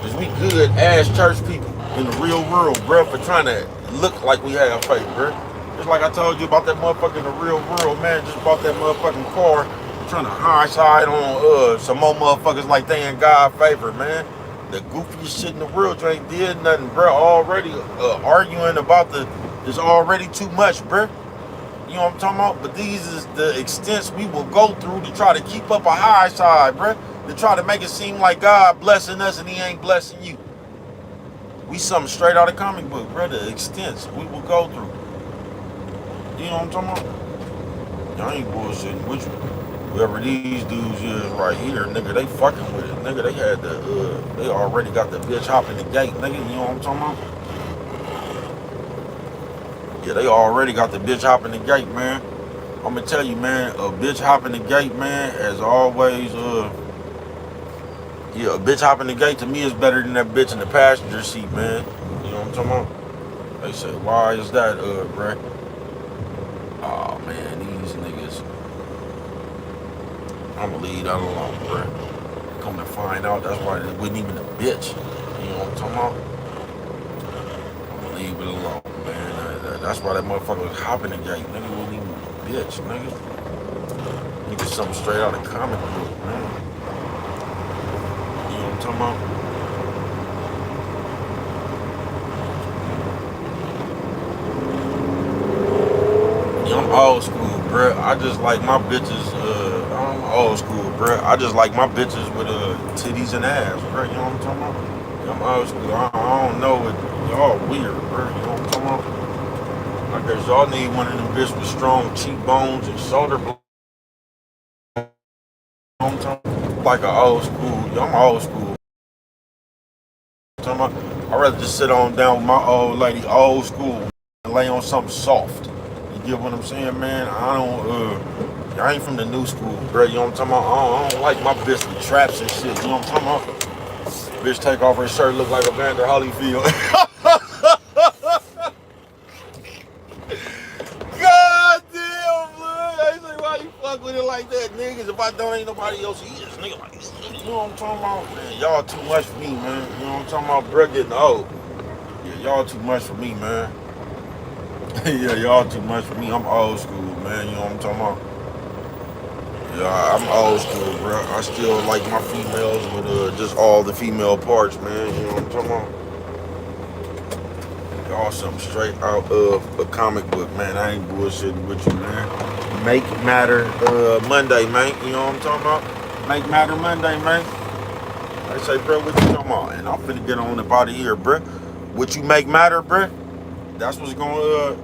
Cause we good ass church people in the real world, bro, for trying to look like we have faith, bro. Just like I told you about that motherfucker in the real world, man. Just bought that motherfucking car, trying to high side on some more motherfuckers like they in God favor, man. The goofiest shit in the world, you ain't did nothing, bro. Already arguing about there's already too much, bro. You know what I'm talking about? But these is the extents we will go through to try to keep up a high side, bro. To try to make it seem like God blessing us and he ain't blessing you. We something straight out of comic book, bro. The extents we will go through. You know what I'm talking about? Y'all ain't bullshitting with you. Whoever these dudes is right here, nigga, they fucking with it. Nigga, they had they already got the bitch hopping the gate, nigga. You know what I'm talking about? Yeah, they already got the bitch hopping the gate, man. I'm gonna tell you, man, a bitch hopping the gate, man, as always, yeah, a bitch hopping the gate to me is better than that bitch in the passenger seat, man. You know what I'm talking about? They say, why is that, bruh? Oh man, these niggas. I'ma leave that alone, bro. Come to find out, that's why it wasn't even a bitch. You know what I'm talking about? I'ma leave it alone, man. That's why that motherfucker was hopping the gate. Nigga wasn't even a bitch, nigga. Nigga something straight out of comic book, man. You know what I'm talking about? I'm old school, bruh. I just like my bitches, I'm old school, bruh. I just like my bitches with titties and ass, bruh. You know what I'm talking about? I'm old school. I don't know what y'all weird, bruh. You know what I'm talking about? I guess y'all need one of them bitches with strong cheekbones and shoulder blades. You know what I'm talking about? Like an old school. I'm old school. You know what I'm talking about? I'd rather just sit on down with my old lady, old school, and lay on something soft. You get what I'm saying, man? I ain't from the new school, bro. You know what I'm talking about? I don't like my bitch with traps and shit. You know what I'm talking about? Bitch take off her shirt, look like Evander Holyfield. God damn, man. They say, why you fuck with it like that, niggas? If I don't, ain't nobody else eat this nigga like this. You know what I'm talking about? Man, y'all too much for me, man. You know what I'm talking about? Bro getting old. Yeah, y'all too much for me, man. Yeah, y'all too much for me. I'm old school, man. You know what I'm talking about? Yeah, I'm old school, bro. I still like my females with just all the female parts, man. You know what I'm talking about? Y'all something straight out of a comic book, man. I ain't bullshitting with you, man. Make Matter Monday, man. You know what I'm talking about? Make Matter Monday, man. I say, bro, what you talking about? And I'm finna get on up out of here, bro. What you make matter, bro, that's what's gonna,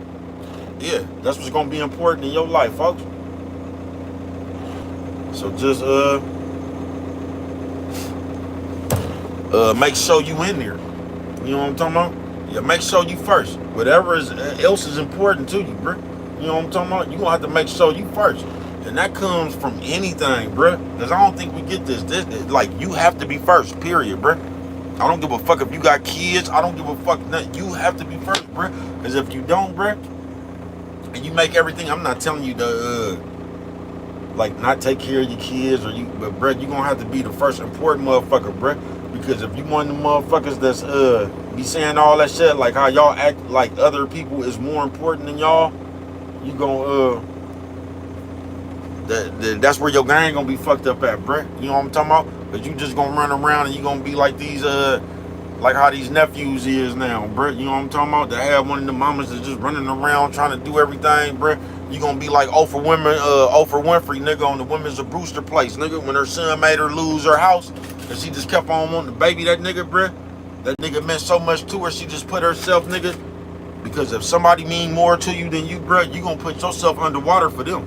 that's what's gonna be important in your life, folks. So just, make sure you in there. You know what I'm talking about? Yeah, make sure you first. Whatever else is important to you, bro. You know what I'm talking about? You gonna have to make sure you first. And that comes from anything, bro. Because I don't think we get this. Like, you have to be first, period, bro. I don't give a fuck if you got kids. I don't give a fuck nothing. You have to be first, bro. Because if you don't, bro, and you make everything, I'm not telling you to, like, not take care of your kids, but, bro, you gonna have to be the first important motherfucker, bro. Because if you one of the motherfuckers that's, be saying all that shit, like how y'all act like other people is more important than y'all, you gonna, that's where your gang gonna be fucked up at, bruh. You know what I'm talking about? Because you just gonna run around and you gonna be like these, like how these nephews is now, bruh. You know what I'm talking about? They have one of the mamas that's just running around trying to do everything, bruh. You gonna be like Oprah Winfrey, nigga, on the Women's of Brewster Place, nigga, when her son made her lose her house and she just kept on wanting to baby that nigga, bruh. That nigga meant so much to her, she just put herself, nigga, because if somebody mean more to you than you, bruh, you gonna put yourself underwater for them.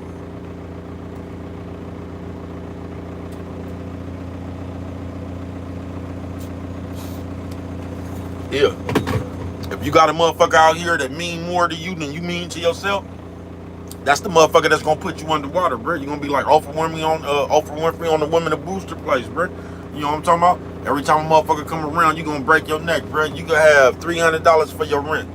Yeah. If you got a motherfucker out here that mean more to you than you mean to yourself, that's the motherfucker that's gonna put you underwater, bro. You're gonna be like Oprah Winfrey on the Women of Booster Place, bro. You know what I'm talking about? Every time a motherfucker come around, you gonna break your neck, bro. You gonna have $300 for your rent,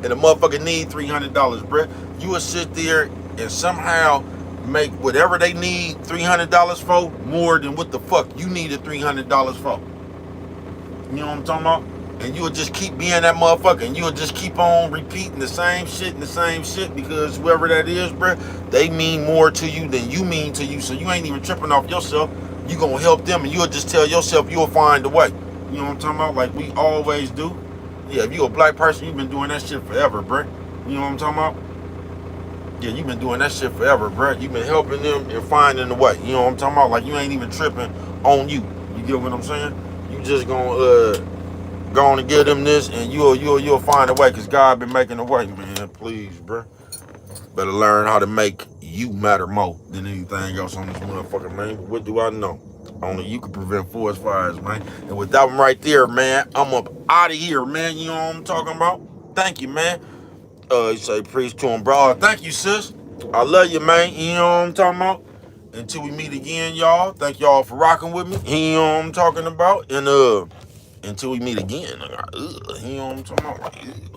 and a motherfucker need $300, bro. You will sit there and somehow make whatever they need $300 for more than what the fuck you needed $300 for. You know what I'm talking about? And you'll just keep being that motherfucker, and you'll just keep on repeating the same shit and the same shit, because whoever that is, bro, they mean more to you than you mean to you. So you ain't even tripping off yourself. You gonna help them, and you'll just tell yourself you'll find a way. You know what I'm talking about? Like we always do. Yeah, if you a black person, you've been doing that shit forever, bro. You know what I'm talking about? Yeah, you've been doing that shit forever, bro. You've been helping them and finding a way. You know what I'm talking about? Like you ain't even tripping on you. You get what I'm saying? You just gonna go on and give them this, and you'll find a way, because God been making a way, man. Please, bro. Better learn how to make you matter more than anything else on this motherfucker, man. But what do I know? Only you can prevent forest fires, man. And with that one right there, man, I'm up out of here, man. You know what I'm talking about? Thank you, man. You say preach to him, bro. Thank you, sis. I love you, man. You know what I'm talking about? Until we meet again, y'all. Thank y'all for rocking with me. You know what I'm talking about? And until we meet again, you know what I'm talking about?